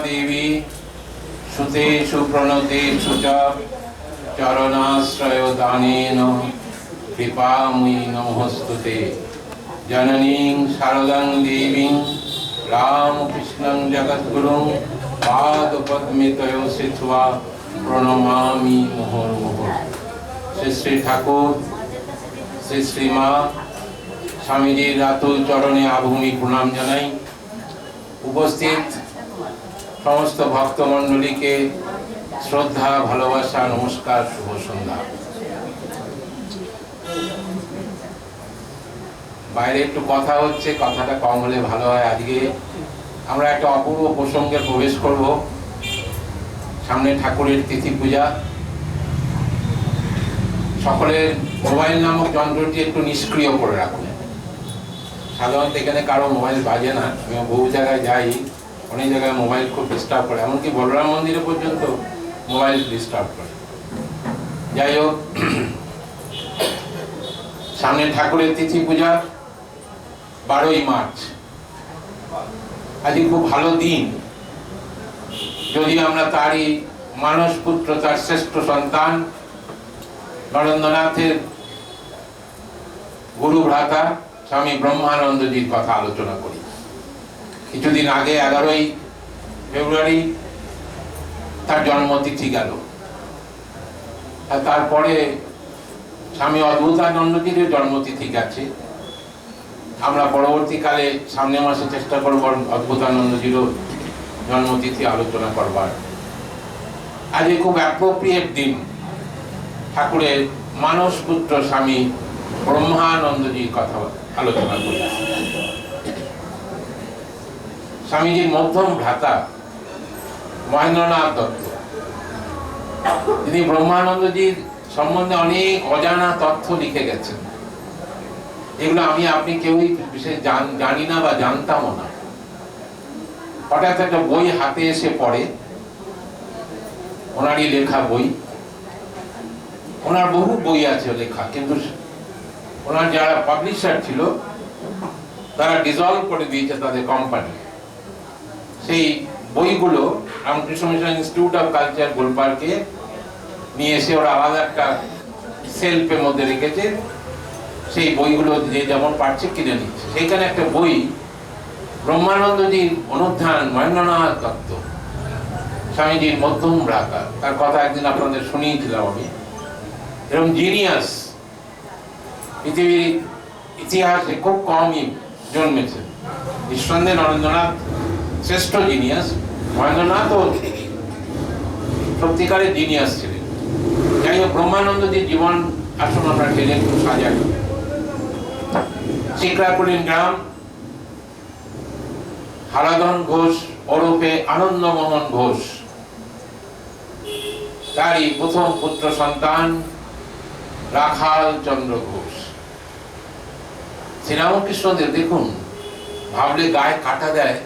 देवी सुतेषु प्रणतेषु च चरणाश्रय दानेन कृपामयी नमोस्तुते। जननीं शारदां देवीं रामकृष्णं जगद्गुरुं पादपद्मे तयो स्थित्वा प्रणमामि मुहुर्मुहुः। श्री श्री ठाकुर श्री श्री मा स्वामीजीर रातुल चरणे आभूमि प्रणाम जानाई। उपस्थित समस्त भक्तमंडली के श्रद्धा भालोबासा नमस्कार शुभ सन्ध्या। বাইরে একটু কথা হচ্ছে, কথাটা কম হলে ভালো হয়। আজকে আমরা একটা অপূর্ব প্রসঙ্গে প্রবেশ করব। সামনে ঠাকুরের তিথি পূজা। সকলের মোবাইল নামক যন্ত্রটি একটু নিষ্ক্রিয় করে রাখুন। সাধারণত এখানে কারো মোবাইল বাজে না, আমি বহু জায়গায় যাই, অনেক জায়গায় মোবাইল খুব ডিস্টার্ব করে, এমনকি বলরাম মন্দিরে পর্যন্ত মোবাইল ডিস্টার্ব করে। যাই হোক, সামনে ঠাকুরের তিথি পূজা 12ই মার্চ। আজ খুব ভালো দিন। যদি আমরা তারই মানস পুত্র, তার শ্রেষ্ঠ সন্তান নরেন্দ্রনাথের গুরু ভ্রাতা স্বামী ব্রহ্মানন্দজির কথা আলোচনা করি। কিছুদিন আগে 11ই ফেব্রুয়ারি তার জন্মতিথি গেল। আর তারপরে স্বামী অদ্ভুতানন্দজির জন্মতিথি গেছে। আমরা পরবর্তীকালে সামনের মাসে চেষ্টা করব অদ্ভুতানন্দজিরও জন্মতিথি আলোচনা করবার। আজ খুব অ্যাপ্রোপ্রিয়েট দিন ঠাকুরের মানস পুত্র স্বামী ব্রহ্মানন্দজির কথা আলোচনা করি। স্বামীজির মধ্যম ভ্রাতা মহেন্দ্রনাথ দত্ত, তিনি ব্রহ্মানন্দজির সম্বন্ধে অনেক অজানা তথ্য লিখে গেছেন। এগুলো আমি আপনি কেউই বিশেষ জানি না বা জানতামও না। হঠাৎ একটা বই হাতে এসে পড়ে, ওনারই লেখা বই। ওনার বহু বই আছে লেখা, কিন্তু ওনার যারা পাবলিশার ছিল তারা ডিজলভ করে দিয়েছে তাদের কোম্পানি। সেই বইগুলো Ramakrishna Mission Institute of Culture গোলপার্কে নিয়ে এসে ওরা আলাদা একটা সেলফের মধ্যে রেখেছে। সেই বইগুলো যে যেমন পারছে কিনে নিচ্ছে। সেইখানে একটা বই ব্রহ্মানন্দজির অনুধ্যান মহেন্দ্রনাথ দত্ত, স্বামীজির মধ্যম ভ্রাতা, তার কথা একদিন আপনাদের শুনিয়েছিলাম আমি। এরকম জিনিয়াস পৃথিবীর ইতিহাসে খুব কমই জন্মেছে। নিঃসন্দেহে নরেন্দ্রনাথ শ্রেষ্ঠ জিনিয়াস, মহেন্দ্রনাথও সত্যিকারের জিনিয়াস ছিলেন। যাই হোক, ব্রহ্মানন্দজির জীবন আসুন আমরা ঠেলে একটু সাজাই। শিকরাকুলিন গ্রাম, হারাধন ঘোষ ওরফে আনন্দমোহন ঘোষ, তারই প্রথম পুত্র সন্তান রাখাল চন্দ্র ঘোষ। শ্রীরামকৃষ্ণদেব দেখুন, ভাবলে গায়ে কাটা দেয়,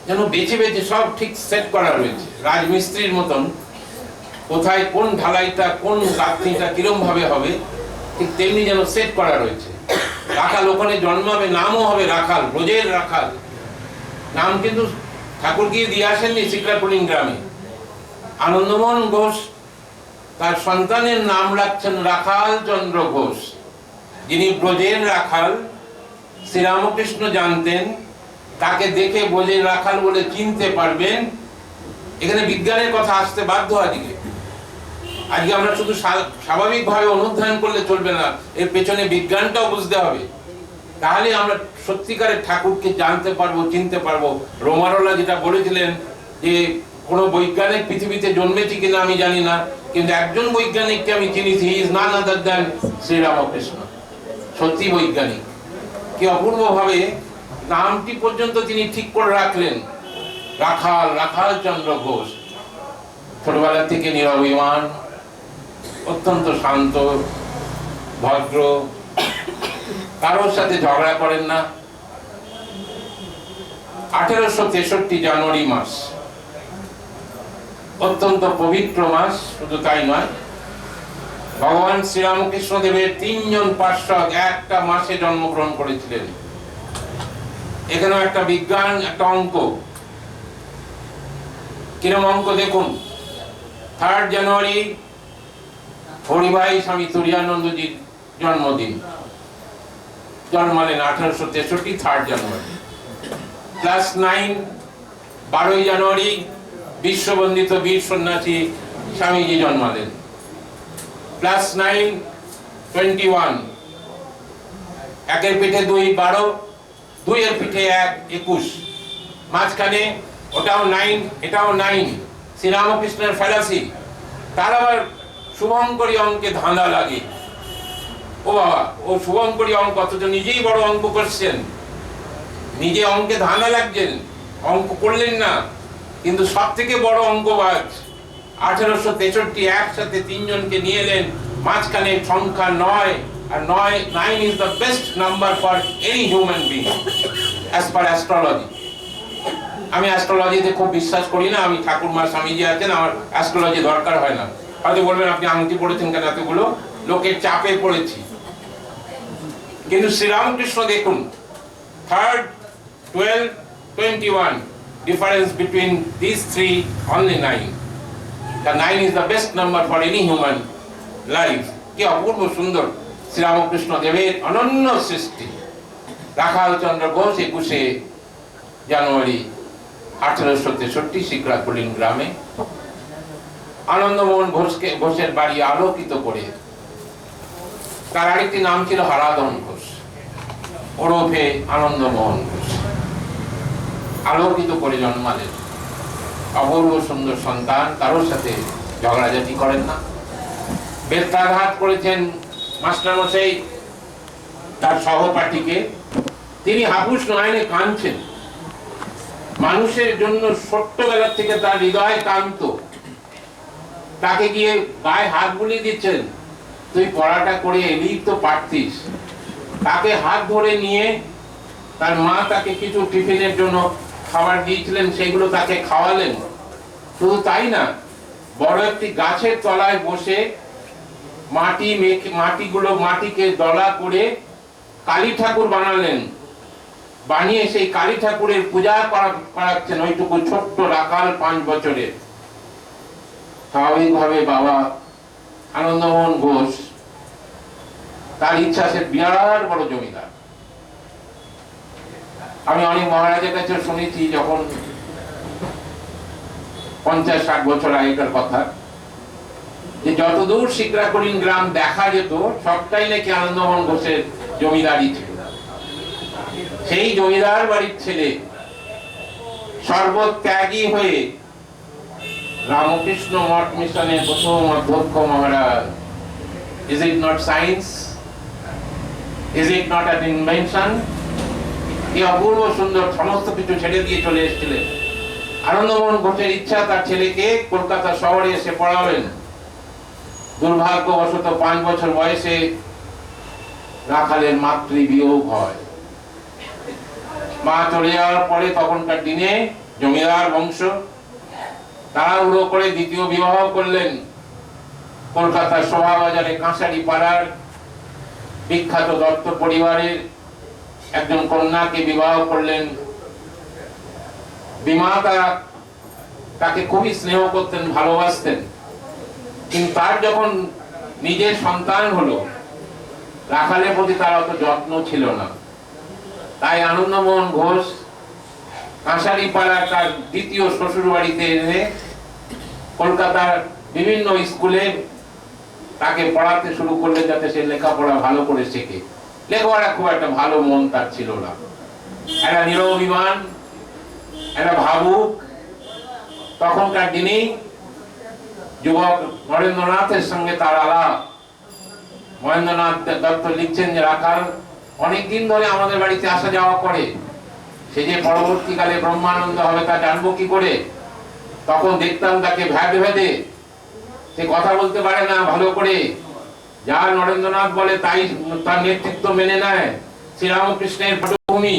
যেন বেছে বেছে সব ঠিক সেট করা রয়েছে। রাজমিস্ত্রির মতন কোথায় কোন ঢালাইটা, কোন গাঁথনিটা কিরম ভাবে হবে, ঠিক তেমনি যেন সেট করা রয়েছে। রাখাল ওখানে জন্মাবে, নামও হবে রাখাল, ব্রজের রাখাল। নাম কিন্তু ঠাকুর গিয়ে দিয়ে আসেননি শিকরাকুলিন গ্রামে। আনন্দমোহন ঘোষ তার সন্তানের নাম রাখছেন রাখাল চন্দ্র ঘোষ, যিনি ব্রজের রাখাল। শ্রীরামকৃষ্ণ জানতেন, তাকে দেখে ব্রজের রাখাল বলে চিনতে পারবেন। এখানে বিজ্ঞানের কথা আসতে বাধ্য। আজকে আমরা শুধু স্বাভাবিকভাবে অনুধ্যান করলে চলবে না, এর পেছনে বিজ্ঞানটাও বুঝতে হবে। তাহলে আমরা সত্যিকারের ঠাকুরকে জানতে পারবো, চিনতে পারবো। রোমারোলা যেটা বলেছিলেন যে কোনো বৈজ্ঞানিক পৃথিবীতে জন্মেছে কিনা আমি জানি না, কিন্তু একজন বৈজ্ঞানিককে আমি চিনিছি, he is none other than Sri Ramakrishna. সত্যি বৈজ্ঞানিক। কি অপূর্ব ভাবে নামটি পর্যন্ত তিনি ঠিক করে রাখলেন, রাখাল, রাখাল চন্দ্র ঘোষ। ছোটবেলা থেকে নিরভিমান, অত্যন্ত শান্ত, ভদ্র, কারোর সাথে ঝগড়া করেন না। 1863 জানুয়ারি মাস, অত্যন্ত পবিত্র মাস। শুধু তাই নয়, ভগবান শ্রীরামকৃষ্ণ দেবের 3 জন পার্ষদ একটা মাসে জন্মগ্রহণ করেছিলেন। এখানেও একটা বিজ্ঞান, একটা অঙ্ক। কিরম অঙ্ক দেখুন। 3 জানুয়ারি হরিভাই স্বামী তুরীয়ানন্দজির জন্মদিন, জন্মালেন 1863, 3 জানুয়ারি। +9 12 জানুয়ারি বিশ্ববন্দিত বীর সন্ন্যাসী স্বামীজি জন্মালেন। +9 21 একের পিঠে 2 12, 2 এর পিঠে 1 21, মাঝখানে ওটাও 9 এটাও 9, শ্রীরামকৃষ্ণের ফেলাসি। তার আবার শুভঙ্করী অঙ্কে ধাঁধা লাগে। ও বাবা, ও শুভঙ্করী অঙ্ক, অথচ নিজেই বড় অঙ্ক করছেন, নিজে অঙ্কে ধাঁধা লাগছেন, অঙ্ক করলেন না, কিন্তু সব থেকে বড় অঙ্কবাজ। 1863 একসাথে 3 জনকে নিয়ে এলেন, মাঝখানে সংখ্যা 9, আর 9 is the best number for any human being as per astrology. আমি অ্যাস্ট্রোলজিতে খুব বিশ্বাস করি না, আমি ঠাকুরমা স্বামীজি আছেন, আমার অ্যাস্ট্রোলজি দরকার হয় না। হয়তো বলবেন আপনি আংটি পড়েছেন কেন এতগুলো, লোকের চাপে পড়েছি। কিন্তু শ্রীরামকৃষ্ণ দেখুন, 3rd 12 21, difference between these 3 only 9. The 9 is the best number for any human life. কি অপূর্ব সুন্দর শ্রীরামকৃষ্ণ দেবের অনন্য সৃষ্টি। রাখাল চন্দ্র ঘোষ 21 জানুয়ারি 1863 শিকরাকুলিন গ্রামে আনন্দমোহন ঘোষের বাড়ি আলোকিত করে। তার আরেকটি নাম ছিল হারাধন ঘোষ, ওরফে আনন্দমোহন ঘোষ। আলোকিত করে জন্মালেন, অপূর্ব সুন্দর সন্তান, কারোর সাথে ঝগড়াঝাটি করেন না। বেত্রাঘাত করেছেন মাস্টারমশাই তার সহপাঠীকে, তিনি হাপুস নয়নে কাঁদছেন। মানুষের জন্য ছোট্টবেলা থেকে তার হৃদয় কান্ত, তাকে গিয়ে গায়ে হাত বুলিয়ে দিচ্ছেন, তুই পড়াটা করে এলি তো পারতিস। তাকে হাত ধরে নিয়ে তার মা তাকে কিছু টিফিনের জন্য খাবার দিয়েছিলেন, সেগুলো তাকে খাওয়ালেন। শুধু তাই না, বড় একটি গাছের তলায় বসে মাটিকে দলা করে কালী ঠাকুর বানালেন, বানিয়ে সেই কালী ঠাকুরের পূজা করাচ্ছেন ওইটুকু ছোট্ট রাখাল 5 বছরের। স্বাভাবিকভাবে বাবা আনন্দমোহন ঘোষ, তার ইচ্ছা সে বিরাট বড় জমিদার। আমি অনেক মহারাজের কাছে শুনেছি, যখন 50-60 বছর আগেকার কথা, যে যতদূর শিকরাকুলিন গ্রাম দেখা যেত সবটাই নাকি আনন্দমোহন ঘোষের জমিদারি ছিল। সেই জমিদার বাড়ির ছেলে সর্বত্যাগী হয়ে রামকৃষ্ণ মঠ মিশনের প্রথম অধ্যক্ষ মহারাজ। Is it not science? Is it not an invention? এই অপূর্ব সুন্দর সমস্ত কিছু ছেড়ে দিয়ে চলে এসেছিলেন। আনন্দমোহন ঘোষের ইচ্ছা তার ছেলেকে কলকাতা শহরে এসে পড়াবেন। দুর্ভাগ্যবশত 5 বছর বয়সে রাখালের মাতৃবিয়োগ হয়। মা চলে যাওয়ার পরে তখনকার দিনে জমিদার বংশ তাড়াহুড়ো করে দ্বিতীয় বিবাহ করলেন। কলকাতার শোভাবাজারে কাঁসারি পাড়ার বিখ্যাত দত্ত পরিবারের একজন কন্যাকে বিবাহ করলেন। বিমাতা তাকে খুবই স্নেহ করতেন, ভালোবাসতেন, কিন্তু তার যখন নিজের সন্তান হলো, রাখালের প্রতি তার অত যত্ন ছিল না। তাই আনন্দমোহন ঘোষ কাঁসারি পাড়ার তার দ্বিতীয় শ্বশুর বাড়িতে এনে কলকাতার বিভিন্ন স্কুলে তাকে পড়াতে শুরু করলেন, যাতে সে লেখাপড়া ভালো করে শেখে। লেখাপড়া খুব একটা ভালো মন তার ছিল না, একটা নিরভিমান, একটা ভাবুক। তখনকার দিনে যুবক নরেন্দ্রনাথের সঙ্গে তার আলাপ। মহেন্দ্রনাথ দত্ত লিখছেন যে রাখাল অনেকদিন ধরে আমাদের বাড়িতে আসা যাওয়া করে, সে যে পরবর্তীকালে ব্রহ্মানন্দ হবে তা জানবো কি করে। তখন দেখতাম তাকে ভেদে, সে কথা বলতে পারে না ভালো করে, যা নরেন্দ্রনাথ বলে তাই তার নেতৃত্ব মেনে নেয়। শ্রীরামকৃষ্ণের পটভূমি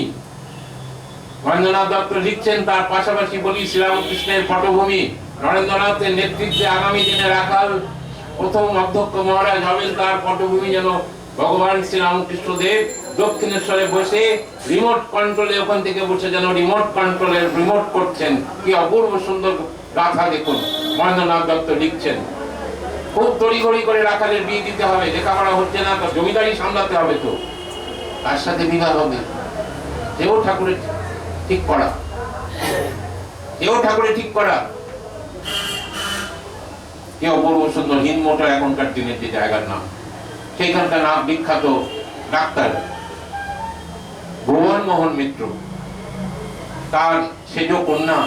মহেন্দ্রনাথ দত্ত লিখছেন, তার পাশাপাশি বলি শ্রীরামকৃষ্ণের পটভূমি নরেন্দ্রনাথের নেতৃত্বে আগামী দিনে রাখাল প্রথম অধ্যক্ষ মহারাজ হবেন, তার পটভূমি যেন ভগবান শ্রীরামকৃষ্ণ দেব দক্ষিণেশ্বরে বসে রিমোট কন্ট্রোলে, ওখান থেকে বসে যেন রিমোট কন্ট্রোলের রিমোট করছেন। কি অপূর্ব সুন্দর গাথা দেখুন, মহেন্দ্রনাথ দত্ত লিখছেন। খুব তড়িঘড়ি করে রাখালের বিয়ে দিতে হবে, লেখাপড়া হচ্ছে না, তো জমিদারি সামলাতে হবে, তো তার সাথে বিবাহ হবে। এও ঠাকুরের ঠিক করা, এও ঠাকুরের ঠিক করা। কি অপূর্ব সুন্দর হিন্দমোটর এখনকার দিনের যে জায়গার নাম, সেইখানকার নাম বিখ্যাত ডাক্তার ভুবন মোহন মিত্র, তার সেজ কন্যা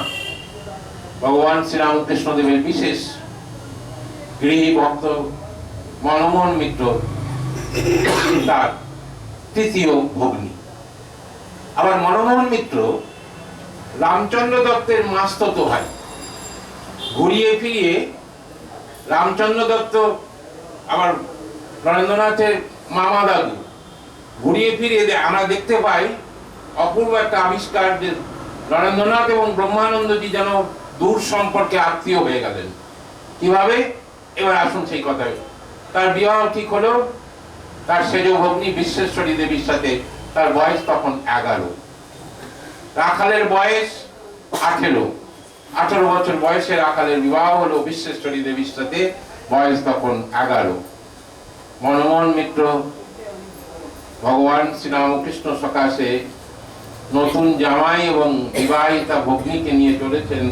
ভগবান শ্রীরামকৃষ্ণদেবের বিশেষ গৃহী ভক্ত মনমোহন মিত্র তার তৃতীয় ভগ্নী। আবার মনমোহন মিত্র রামচন্দ্র দত্তের মাস্ততো ভাই। ঘুরিয়ে ফিরিয়ে রামচন্দ্র দত্ত আবার নরেন্দ্রনাথের মামা দাদু। ঘুরিয়ে ফিরিয়ে আমরা দেখতে পাই অপূর্ব একটা আবিষ্কার, যে নরেন্দ্রনাথ এবং ব্রহ্মানন্দজি যেন দূর সম্পর্কে আত্মীয় হয়ে গেলেন। কিভাবে? এবার আসুন সেই কথায়। তার বিবাহ ঠিক হলো তার সেজ ভগ্নী বিশ্বেশ্বরী দেবীর সাথে। তার বয়স তখন 11। রাখালের বয়স 18। 18 বছর বয়সে রাখালের বিবাহ হলো বিশ্বেশ্বরী দেবীর সাথে, বয়স তখন 11। মনমোহন মিত্র ভগবান শ্রীরামকৃষ্ণ সকাশে নতুন জামাই এবং বিবাহিতা ভগ্নীকে নিয়ে চলেছেন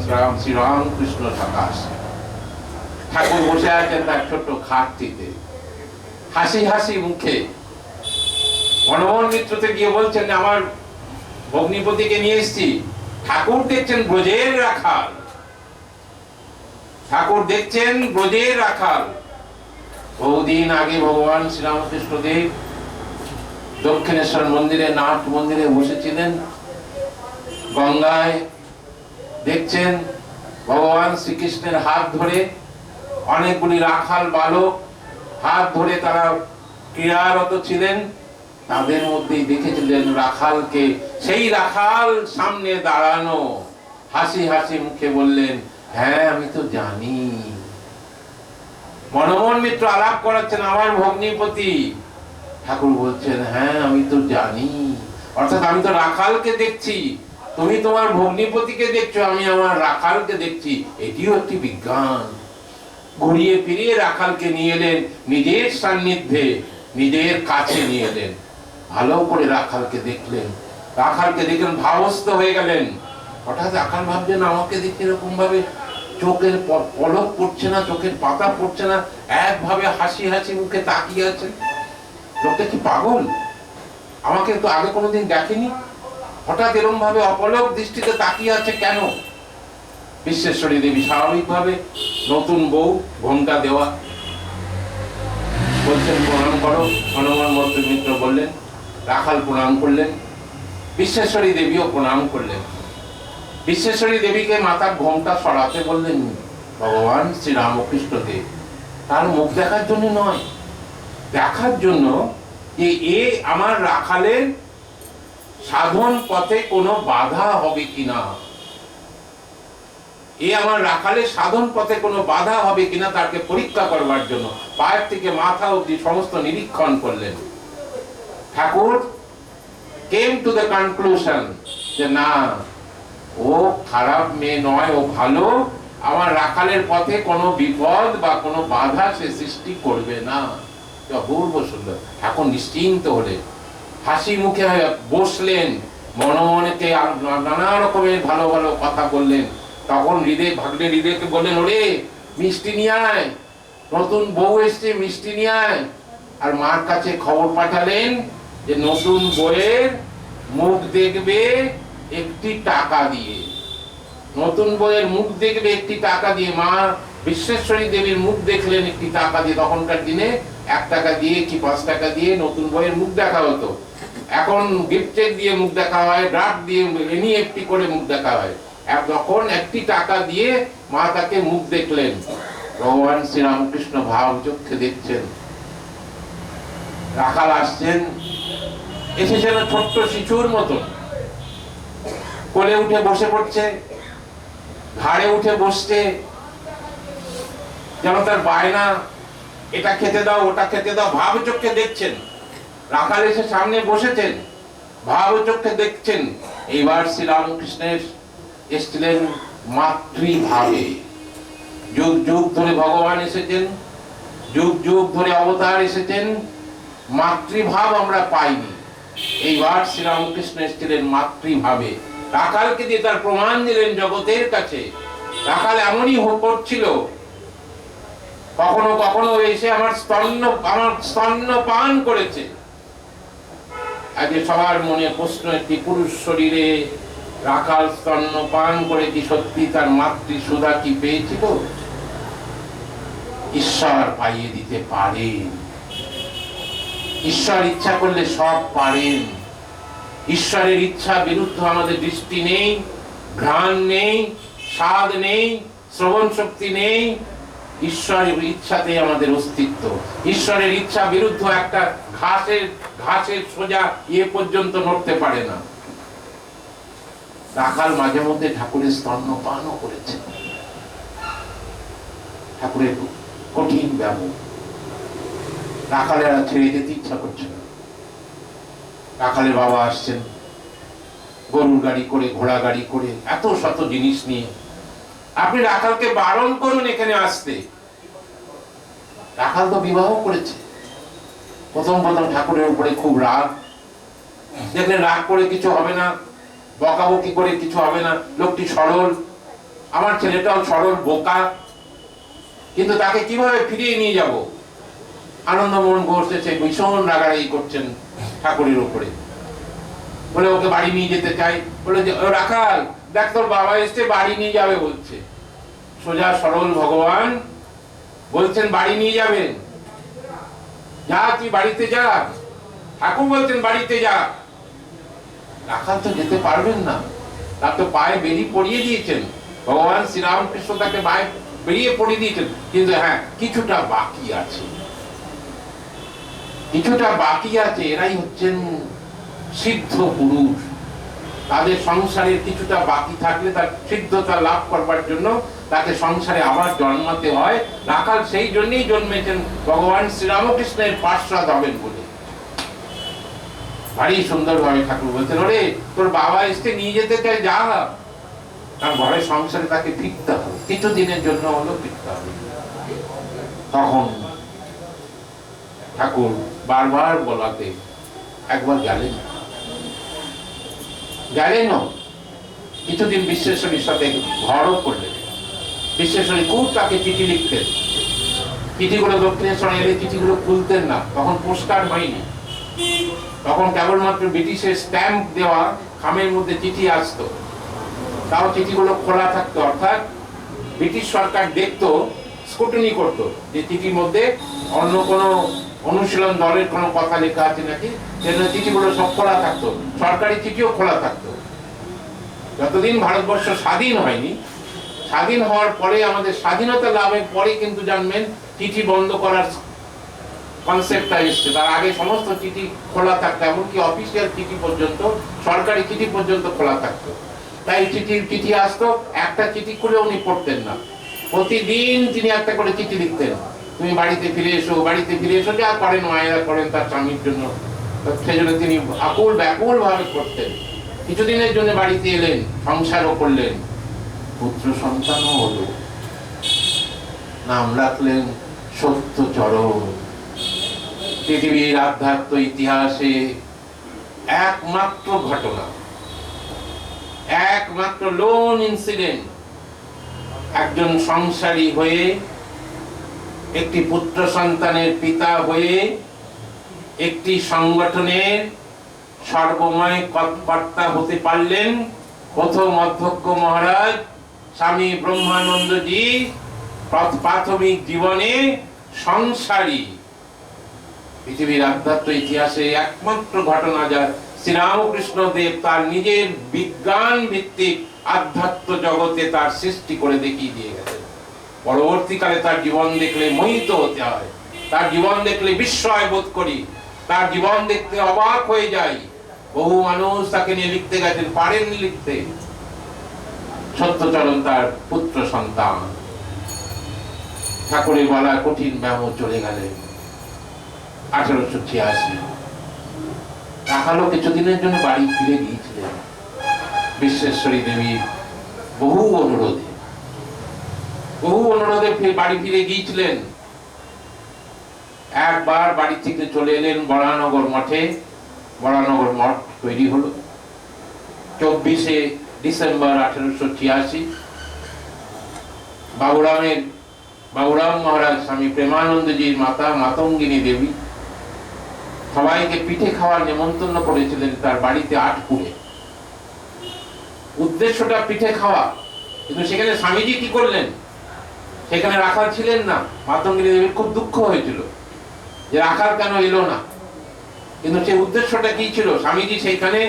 শ্রীরামকৃষ্ণ সকাশে। ঠাকুর বসে আছেন তার ছোট্ট খাটটিতে, হাসি হাসি মুখে। মনমোহন মিত্রতে গিয়ে বলছেন, আমার ভগ্নিপতিকে নিয়ে এসেছি। ঠাকুর দেখছেন ব্রজের রাখাল, ঠাকুর দেখছেন ব্রজের রাখাল। বহুদিন আগে ভগবান শ্রীরামকৃষ্ণ দেব দক্ষিণেশ্বর মন্দিরে, নাট মন্দিরে বসেছিলেন, গঙ্গায় দেখছেন ভগবান শ্রীকৃষ্ণের হাত ধরে অনেকগুলি রাখাল বালক হাত ধরে তারা ক্রীড়ারত ছিলেন। তাদের মধ্যেই দেখেছিলেন রাখালকে। সেই রাখাল সামনে দাঁড়ানো, হাসি হাসি মুখে বললেন, হ্যাঁ আমি তো জানি। মনমোহন মিত্র আলাপ করাচ্ছেন, আমার ভগ্নিপতি। ঠাকুর বলছেন, হ্যাঁ আমি তো জানি। অর্থাৎ আমি তো রাখালকে দেখছি, তুমি তোমার ভগ্নিপতিকে দেখছো, আমি আমার রাখালকে দেখছি। এটিও একটি বিজ্ঞান। ঘুরিয়ে ফিরিয়ে রাখালকে নিয়ে এলেন নিজের সান্নিধ্যে, নিজের কাছে নিয়ে এলেন। ভালো করে রাখালকে দেখলেন, রাখালকে দেখলেন, ভাবস্থ হয়ে গেলেন। হঠাৎ রাখাল ভাবছেন, আমাকে দেখে এরকম ভাবে চোখের পলক পড়ছে না, চোখের পাতা পড়ছে না, একভাবে হাসি হাসি মুখে তাকিয়ে আছে। লোকটা কি পাগল? আমাকে তো আগে কোনোদিন দেখেনি, হঠাৎ এরকম ভাবে অপলক দৃষ্টিতে তাকিয়ে আছে কেন? বিশ্বেশ্বরী দেবী স্বাভাবিকভাবে, নতুন বউ, ঘোমটা দেওয়া, বলছেন প্রণাম করো। হনুমান মিত্র বললেন, রাখাল প্রণাম করলেন, বিশ্বেশ্বরী দেবীও প্রণাম করলেন। বিশ্বেশ্বরী দেবীকে মাথার ঘোমটা সরাতে বললেন ভগবান শ্রীরামকৃষ্ণ দেব। তার মুখ দেখার জন্য নয়, দেখার জন্য যে এ আমার রাখালের সাধন পথে কোনো বাধা হবে কিনা, এ আমার রাখালের সাধন পথে কোনো বাধা হবে কিনা তাকে পরীক্ষা করবার জন্য পায়ের থেকে মাথা অবধি সমস্ত নিরীক্ষণ করলেন। ঠাকুর came to the conclusion যে না, ও খারাপ মেয়ে নয়, ও ভালো। আমার রাখালের পথে কোনো বিপদ বা কোনো বাধা সে সৃষ্টি করবে না। অপূর্ব সুন্দর। ঠাকুর নিশ্চিন্ত হলেন, হাসি মুখে বসলেন, মনমনেকে নানা রকমের ভালো ভালো কথা বললেন। তখন হৃদয় ভাগ্নে হৃদয়কে বললেন, ওরে মিষ্টি নিয়ে আয়, নতুন বউ এসছে, মিষ্টি নিয়ে আয়। আর মার কাছে খবর পাঠালেন যে নতুন বউয়ের মুখ দেখবে একটি টাকা দিয়ে, নতুন বউয়ের মুখ দেখবে একটি টাকা দিয়ে। মা বিশ্বেশ্বরী দেবীর মুখ দেখলেন একটি টাকা দিয়ে। তখনকার দিনে 1 টাকা দিয়ে কি 5 টাকা দিয়ে নতুন বউয়ের মুখ দেখা হতো। এখন গিফট চেক দিয়ে মুখ দেখা হয়, ড্রাফট দিয়ে, এনইএফটি করে মুখ দেখা হয়। তখন একটি টাকা দিয়ে মা তাকে মুখ দেখলেন। ভগবান শ্রীরামকৃষ্ণ ভাব চক্ষে দেখছেন। রাখাল আসছেন, এসেছেন ছোট্ট শিশুর মতন, কোলে উঠে বসে পড়ছে, ঘাড়ে উঠে বসছে, যেন তার বায়না, এটা খেতে দাও ওটা খেতে দাও, ভাব চক্ষে দেখছেন। রাখাল এসে সামনে বসেছেন, ভাব চোখে দেখছেন। এইবার শ্রীরামকৃষ্ণের এসেছিলেন মাতৃভাবে। যুগ যুগ ধরে ভগবান এসেছেন, যুগ যুগ ধরে অবতার এসেছেন, মাতৃভাব আমরা পাইনি। এইবার শ্রীরামকৃষ্ণ এসেছিলেন মাতৃভাবে। রাখালকে দিয়ে তার প্রমাণ দিলেন জগতের কাছে। রাখাল এমনই করছিল, কখনো কখনো এসে আমার স্তন্য পান করেছে। আজকে সবার মনে প্রশ্ন একটি, পুরুষ শরীরে রাখাল স্তন্য পান করে কি সত্যি তার মাতৃ সুধা কি পেয়েছিল? ঈশ্বর পাইয়ে দিতে পারেন। ঈশ্বর ইচ্ছা করলে সব পারেন। ঈশ্বরের ইচ্ছা বিরুদ্ধ আমাদের দৃষ্টি নেই, ঘ্রাণ নেই, স্বাদ নেই, শ্রবণ শক্তি নেই। ঈশ্বরের ইচ্ছাতে আমাদের অস্তিত্ব। ঈশ্বরের ইচ্ছা বিরুদ্ধ একটা ঘাসের সোজা পর্যন্ত নড়তে পারে না। রাখাল মাঝে মধ্যে ঠাকুরের স্তন্যপানও করেছে। ঠাকুরের কঠিন ব্যবহার রাখালের আর ছেড়ে যেতে ইচ্ছা করছে না। রাখালের বাবা আসছেন গরুর গাড়ি করে, ঘোড়া গাড়ি করে, এত শত জিনিস নিয়ে। আপনি রাখালকে বারণ করুন এখানে আসতে। রাখাল তো বিবাহ করেছে। প্রথম ঠাকুরের উপরে খুব রাগ। দেখলেন রাগ করে কিছু হবে না, বকাবকি করে কিছু হবে না। লোকটি সরল, আমার ছেলেটাও সরল, বোকা, কিন্তু তাকে কিভাবে ফিরিয়ে নিয়ে যাব? আনন্দমোহন ঘোষ এসে ভীষণ রাগারাগি করছেন ঠাকুরের উপরে। বলে ওকে বাড়ি নিয়ে যেতে চাই। বলে যে রাখাল দেখ, তোর বাবা এসে বাড়ি নিয়ে যাবে বলছে। সোজা সরল ভগবান বলছেন বাড়ি নিয়ে যাবেন, যা তুই বাড়িতে যা। ঠাকুর বলছেন বাড়িতে যা। রাখাল তো যেতে পারবেন না, তার তো পায়ে বেরি পরিয়ে দিয়েছেন ভগবান শ্রীরামকৃষ্ণ, তাকে পায়ে বেরিয়ে পড়িয়ে দিয়েছেন। কিন্তু হ্যাঁ, কিছুটা বাকি আছে, কিছুটা বাকি আছে। এরাই হচ্ছেন সিদ্ধ পুরুষ। তাদের সংসারের কিছুটা বাকি থাকলে তার সিদ্ধতা লাভ করবার জন্য তাকে সংসারে আবার জন্মাতে হয়। রাখাল সেই জন্যই জন্মেছেন ভগবান শ্রীরামকৃষ্ণের পার্ষদ হবেন বলে। ভারী সুন্দর ভাবে ঠাকুর বলতেন, ওরে তোর বাবা এসে নিয়ে যেতে চাই, যা। তার ঘরের সংসারে তাকে ফিরতে হবে, কিছুদিনের জন্য হলো ফিরতে হবে। তখন ঠাকুর বারবার বলাতে একবার গেলেন কিছুদিন বিশ্বেশ্বরীর সাথে ঘরও করলেন। বিশ্বেশ্বরী খুব তাকে চিঠি লিখতেন। চিঠিগুলো দক্ষিণেশ্বরে এলে চিঠিগুলো খুলতেন না, তখন পোস্টকার্ড হয়নি। তখন কেবলমাত্র ব্রিটিশের স্ট্যাম্প দেওয়া খামের মধ্যে চিঠি আসতো, তাও চিঠিগুলো খোলা থাকতো। অর্থাৎ ব্রিটিশ সরকার দেখতো, স্ক্রুটিনি করতো যে চিঠির মধ্যে অন্য কোনো অনুশীলন দলের কোনো কথা লেখা আছে নাকি। সেজন্য চিঠিগুলো সব খোলা থাকতো, সরকারি চিঠিও খোলা থাকতো। যতদিন ভারতবর্ষ স্বাধীন হয়নি, স্বাধীন হওয়ার পরে, আমাদের স্বাধীনতা লাভের পরে কিন্তু জানবেন চিঠি বন্ধ করার কনসেপ্টটা এসছে। তার আগে সমস্ত চিঠি খোলা থাকতো, এমনকি অফিসিয়াল চিঠি পর্যন্ত, সরকারি চিঠি পর্যন্ত খোলা থাকতো। তাই চিঠি আসতো, একটা চিঠি খুলে উনি পড়তেন না। প্রতিদিন তিনি একটা করে চিঠি লিখতেন, তুমি বাড়িতে ফিরে এসো, বাড়িতে ফিরে এসো। যা করেন মায়েরা করেন তার স্বামীর জন্য, সেই জন্য তিনি আকুল ব্যাকুল ভাবে করতেন। কিছুদিনের জন্য বাড়িতে এলেন, সংসারও করলেন, পুত্র সন্তানও হলো। নাম রাখলেন সত্যচরণ। পৃথিবীর আধ্যাত্ম ইতিহাসে একমাত্র ঘটনা, একমাত্র লোন ইনসিডেন্ট, একজন সংসারী হয়ে, একটি পুত্র সন্তানের পিতা হয়ে, একটি সংগঠনের সর্বময় কর্তা হতে পারলেন প্রথম অধ্যক্ষ মহারাজ স্বামী ব্রহ্মানন্দজি। প্রাথমিক জীবনে সংসারী। পৃথিবীর আধ্যাত্ম ইতিহাসে একমাত্র ঘটনা, যা শ্রীরামকৃষ্ণ দেব তার নিজের বিজ্ঞান ভিত্তিক আধ্যাত্ম জগতে তার সৃষ্টি করে দেখিয়ে দিয়ে গেছেন। পরবর্তীকালে তার জীবন দেখলে মোহিত হতে হয়, তার জীবন দেখলে বিস্ময় বোধ করি, তার জীবন দেখতে অবাক হয়ে যাই। বহু মানুষ তাকে নিয়ে লিখতে গেছেন, পারেননি লিখতে। সত্যচরণ তার পুত্র সন্তান। ঠাকুরের বলা কঠিন ব্যামো চলে গেলেন 1886। রাখালও কিছুদিনের জন্য বাড়ি ফিরে গিয়েছিলেন বিশ্বেশ্বরী দেবী বহু অনুরোধে বাড়ি ফিরে গিয়েছিলেন। একবার বাড়ি থেকে চলে এলেন বরানগর মঠে। বরানগর মঠ তৈরি হলো 24শে ডিসেম্বর 1886। বাবুরাম মহারাজ স্বামী প্রেমানন্দজির মাতা মাতঙ্গিনী দেবী সবাইকে পিঠে খাওয়ার নিমন্ত্রণ করেছিলেন তার বাড়িতে আটপুরে। উদ্দেশ্যটা পিঠে খাওয়া, কিন্তু সেখানে স্বামীজি কি করলেন, সেখানে রাখাল ছিলেন না। মাতঙ্গিনী দেবীর খুব দুঃখ হয়েছিল যে রাখাল কেন এলো না, কিন্তু সেই উদ্দেশ্যটা কি ছিল? স্বামীজি সেইখানে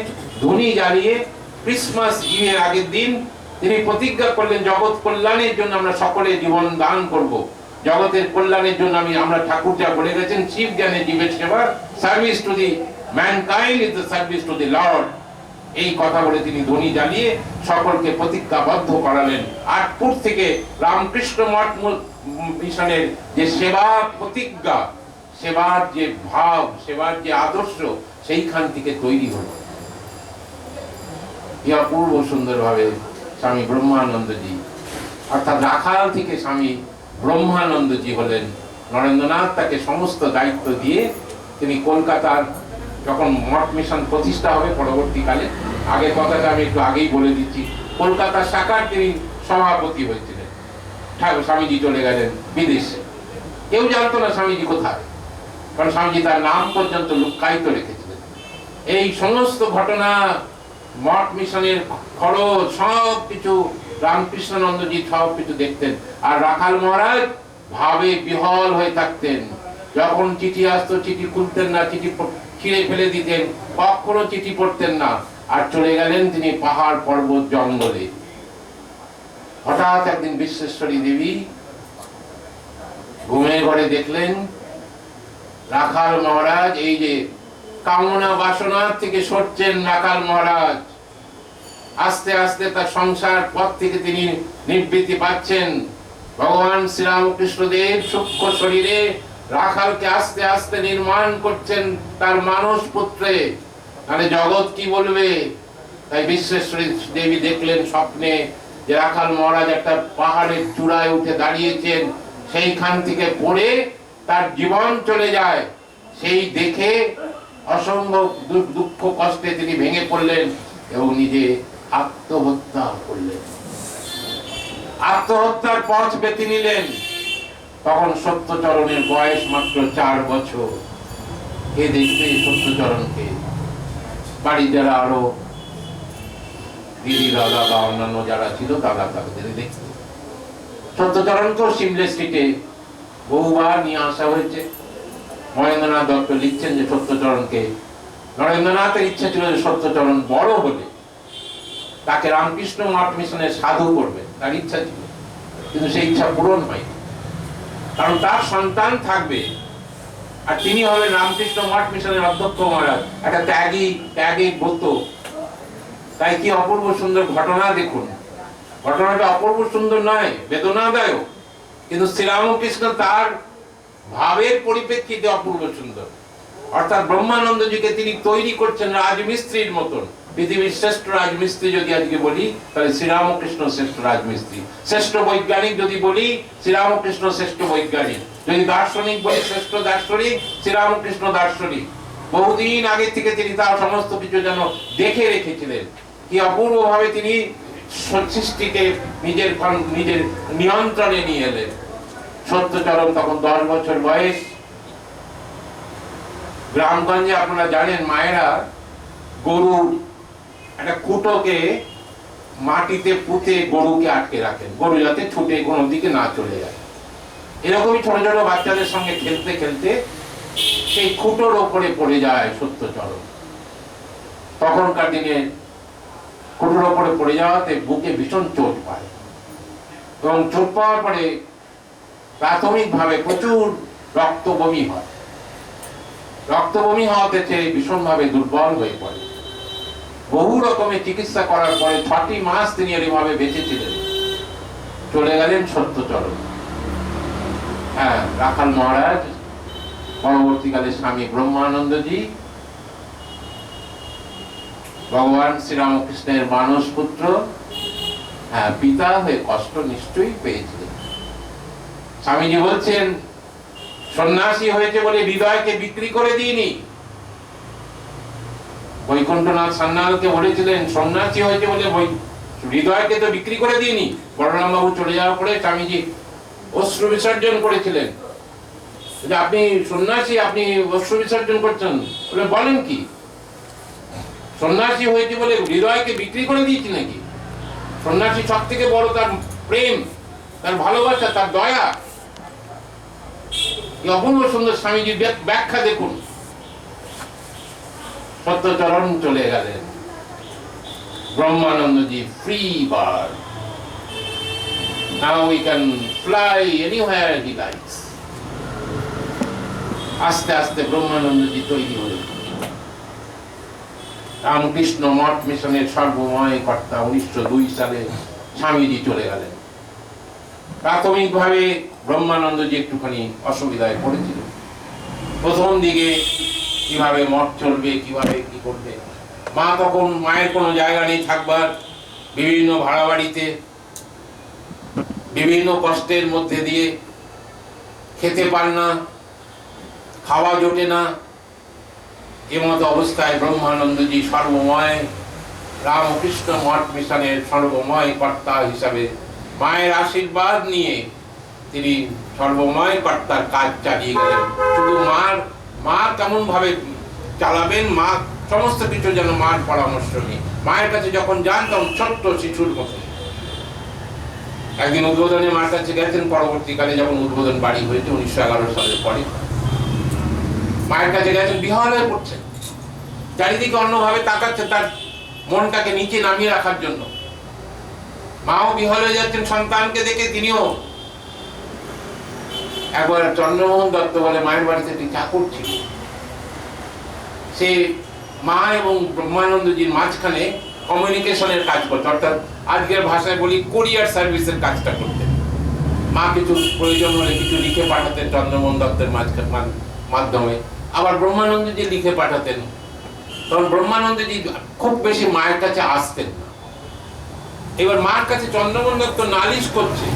ধুনি জ্বালিয়ে ক্রিসমাস ইভের আগের দিন তিনি প্রতিজ্ঞা করলেন, জগৎ কল্যাণের জন্য আমরা সকলে জীবন দান করব, জগতের কল্যাণের জন্য আমরা ঠাকুর যা বলে গেছেন শিব জ্ঞানে জীবের সেবা, service to the mankind is the service to the Lord. এই কথা বলে তিনি ধ্বনি জ্বালিয়ে সকলকে প্রতিজ্ঞাবদ্ধ করালেন। আটপুর থেকে রামকৃষ্ণ মঠ মিশনের যে সেবা প্রতিজ্ঞা, সেবার যে ভাব, সেবার যে আদর্শ, সেইখান থেকে তৈরি হলো। কি অপূর্ব সুন্দর ভাবে স্বামী ব্রহ্মানন্দজি, অর্থাৎ রাখাল থেকে স্বামী ব্রহ্মানন্দজি হলেন। নরেন্দ্রনাথ তাকে সমস্ত দায়িত্ব দিয়ে তিনি কলকাতার, যখন মঠ মিশন প্রতিষ্ঠা হবে পরবর্তীকালে, আগের কথাটা আমি একটু আগেই বলে দিচ্ছি, কলকাতা শাখার তিনি সভাপতি হয়েছিলেন। স্বামীজি চলে গেলেন বিদেশে, কেউ জানতো না স্বামীজি কোথায়, কারণ স্বামীজি তার নাম পর্যন্ত লুক্কায়িত রেখেছিলেন। এই সমস্ত ঘটনা, মঠ মিশনের খরচ, সব কিছু রামকৃষ্ণানন্দজি সব কিছু দেখতেন। আর রাখাল মহারাজ ভাবে বিহল হয়ে থাকতেন। যখন চিঠি আসতো চিঠি খুলতেন না, চিঠি ছিঁড়ে ফেলে দিতেন, কখনো চিঠি পড়তেন না। আর চলে গেলেন তিনি পাহাড় পর্বত জঙ্গলে। হঠাৎ একদিন বিশ্বেশ্বরী দেবী ঘুমের ঘরে দেখলেন রাখাল মহারাজ এই যে কামনা বাসনা থেকে সরছেন। রাখাল মহারাজ আস্তে আস্তে তার সংসার পথ থেকে তিনি নিবৃত্তি পাচ্ছেন। ভগবান শ্রীরামকৃষ্ণ দেব সূক্ষ্ম শরীরে রাখালকে আস্তে আস্তে নির্মাণ করছেন তার মানস পুত্রে, মানে জগৎ কি বলবে। তাই বিশ্বেশ্বরী দেবী দেখলেন স্বপ্নে যে রাখাল মহারাজ একটা পাহাড়ের চূড়ায় উঠে দাঁড়িয়েছেন, সেইখান থেকে পড়ে তার জীবন চলে যায়। সেই দেখে অসম্ভব দুঃখ কষ্টে তিনি ভেঙে পড়লেন এবং নিজে আত্মহত্যা করলেন, আত্মহত্যার পথ বেছে নিলেন। তখন সত্যচরণের বয়স মাত্র 4 বছর। কে দেখবে সত্যচরণকে? বাড়ি যারা আরো দিদি দাদা বা অন্যান্য যারা ছিল তারা তাদের দেখত। সত্যচরণকেও সিমলে স্ট্রিটে বহুবার নিয়ে আসা হয়েছে। মহেন্দ্রনাথ দত্ত লিখছেন যে সত্যচরণকে, নরেন্দ্রনাথের ইচ্ছা ছিল যে সত্যচরণ বড় হলে তাকে রামকৃষ্ণ মঠ মিশনের সাধু করবে, তার ইচ্ছা ছিল, কিন্তু সেই ইচ্ছা পূরণ হয়নি। কারণ তার সন্তান থাকবে আর তিনি হবেন রামকৃষ্ণ মঠ মিশনের অধ্যক্ষ মহারাজ, একটা ত্যাগী ব্রত। তাই কি অপূর্ব সুন্দর ঘটনা দেখুন। ঘটনাটা অপূর্ব সুন্দর নয়, বেদনাদায়ক, কিন্তু শ্রীরামকৃষ্ণ তার ভাবের পরিপ্রেক্ষিতে অপূর্ব সুন্দর। অর্থাৎ ব্রহ্মানন্দজিকে তিনি তৈরি করছেন রাজমিস্ত্রির মতন। পৃথিবীর শ্রেষ্ঠ রাজমিস্ত্রি যদি আজকে বলি তাহলে শ্রীরামকৃষ্ণ শ্রেষ্ঠ রাজমিস্ত্রি। শ্রেষ্ঠ বৈজ্ঞানিক যদি বলি শ্রীরামকৃষ্ণ শ্রেষ্ঠ বৈজ্ঞানিক। যদি দার্শনিক বলি শ্রেষ্ঠ দার্শনিক শ্রীরামকৃষ্ণ দার্শনিক। বহুদিন আগে থেকে তিনি তার সমস্ত কিছু যেন দেখে রেখেছিলেন। কি অপূর্ব ভাবে তিনি সৃষ্টিকে নিজের নিয়ন্ত্রণে নিয়ে এলেন। সত্যচরণ তখন 10 বছর বয়স। গ্রামগঞ্জে আপনারা জানেন মায়েরা গরুর একটা খুঁটোকে মাটিতে পুঁতে গরুকে আটকে রাখেন, গরু যাতে ছুটে কোনো দিকে না চলে যায়। এরকমই ছোট ছোট বাচ্চাদের সঙ্গে খেলতে খেলতে সেই খুঁটোর ওপরে পড়ে যায় সত্যচরণ। তখনকার দিনে খুঁটোর ওপরে পড়ে যাওয়াতে বুকে ভীষণ চোট পায় এবং চোট পাওয়ার পরে প্রাথমিকভাবে প্রচুর রক্ত বমি হয়। রক্ত বমি হওয়াতে ভীষণভাবে দুর্বল হয়ে পড়ে। বহু রকমের চিকিৎসা করার পরে 6টি মাস তিনি এরভাবে বেঁচেছিলেন। চলে গেলেন সত্যচরণ। হ্যাঁ, রাখাল মহারাজ পরবর্তীকালে স্বামী ব্রহ্মানন্দজি ভগবান শ্রীরামকৃষ্ণের মানস পুত্র, হ্যাঁ, পিতা হয়ে কষ্ট নিশ্চয়ই পেয়েছিলেন। স্বামীজি বলছেন সন্ন্যাসী হয়েছে বলে হৃদয়কে বিক্রি করে দিইনি। বৈকুণ্ঠনাথ সান্যালকে বলেছিলেন সন্ন্যাসী হয়েছে বলে হৃদয়কে তো বিক্রি করে দিইনি। বলরাম বাবু চলে যাওয়ার পরে স্বামীজি অশ্রু বিসর্জন করেছিলেন যে আপনি সন্ন্যাসী, আপনি অশ্রু বিসর্জন করছেন। বলেন কি, সন্ন্যাসী হয়েছে বলে হৃদয়কে বিক্রি করে দিয়েছি নাকি? সন্ন্যাসী সব থেকে বড় তার প্রেম, তার ভালোবাসা, তার দয়া। অপূর্ব সুন্দর স্বামীজির ব্যাখ্যা দেখুন। সত্যচরণ চলে গেলেন, Brahmanandaji free bird, now he can fly anywhere he likes. আস্তে আস্তে ব্রহ্মানন্দজি তৈরি হলেন রামকৃষ্ণ মঠ মিশনের সর্বময় কর্তা। 1902 সালে স্বামীজি চলে গেলেন। প্রাথমিকভাবে ব্রহ্মানন্দজি একটুখানি অসুবিধায় পড়েছিল। প্রথম দিকে কিভাবে মঠ চলবে, কিভাবে কি করবে। মা তখন, মায়ের কোনো জায়গা নেই থাকবার, বিভিন্ন ভাড়া বাড়িতে বিভিন্ন কষ্টের মধ্যে দিয়ে, খেতে পান না, খাওয়া জোটে না। এমতো অবস্থায় ব্রহ্মানন্দজি সর্বময় রামকৃষ্ণ মঠ মিশনের সর্বময় কর্তা হিসাবে মায়ের আশীর্বাদ নিয়ে তিনি সর্বময় কর্তার কাজ চালিয়ে গেলেন। শুধু মা কেমন ভাবে চালাবেন, মা সমস্ত কিছু যেন মার পরামর্শ নিয়ে। মায়ের কাছে যখন যান তখন ছোট্ট শিশুর মতো। একদিন উদ্বোধনে মার কাছে গেছেন, পরবর্তীকালে যখন উদ্বোধন বাড়ি হয়েছে 1911 সালের পরে, মায়ের কাছে গেছেন, বিহ্বল হয়ে পড়ছেন, চারিদিকে অন্যভাবে তাকাচ্ছে তার মনটাকে নিচে নামিয়ে রাখার জন্য। মাও বিহ্বল হয়ে যাচ্ছেন সন্তানকে দেখে, তিনিও। একবার চন্দ্রমোহন দত্ত বলে মায়ের বাড়িতে একটি চাকর ছিল, সে মা এবং ব্রহ্মানন্দজির মাঝখানে কমিউনিকেশনের কাজ করতে, অর্থাৎ আজকের ভাষায় বলি কোরিয়ার সার্ভিসের কাজটা করতেন। মা কিছু প্রয়োজন হলে কিছু লিখে পাঠাতেন চন্দ্রমোহন দত্তের মাধ্যমে, আবার ব্রহ্মানন্দজি লিখে পাঠাতেন। তখন ব্রহ্মানন্দজি খুব বেশি মায়ের কাছে আসতেন না। এবার মার কাছে চন্দ্রমোহন দত্ত নালিশ করছে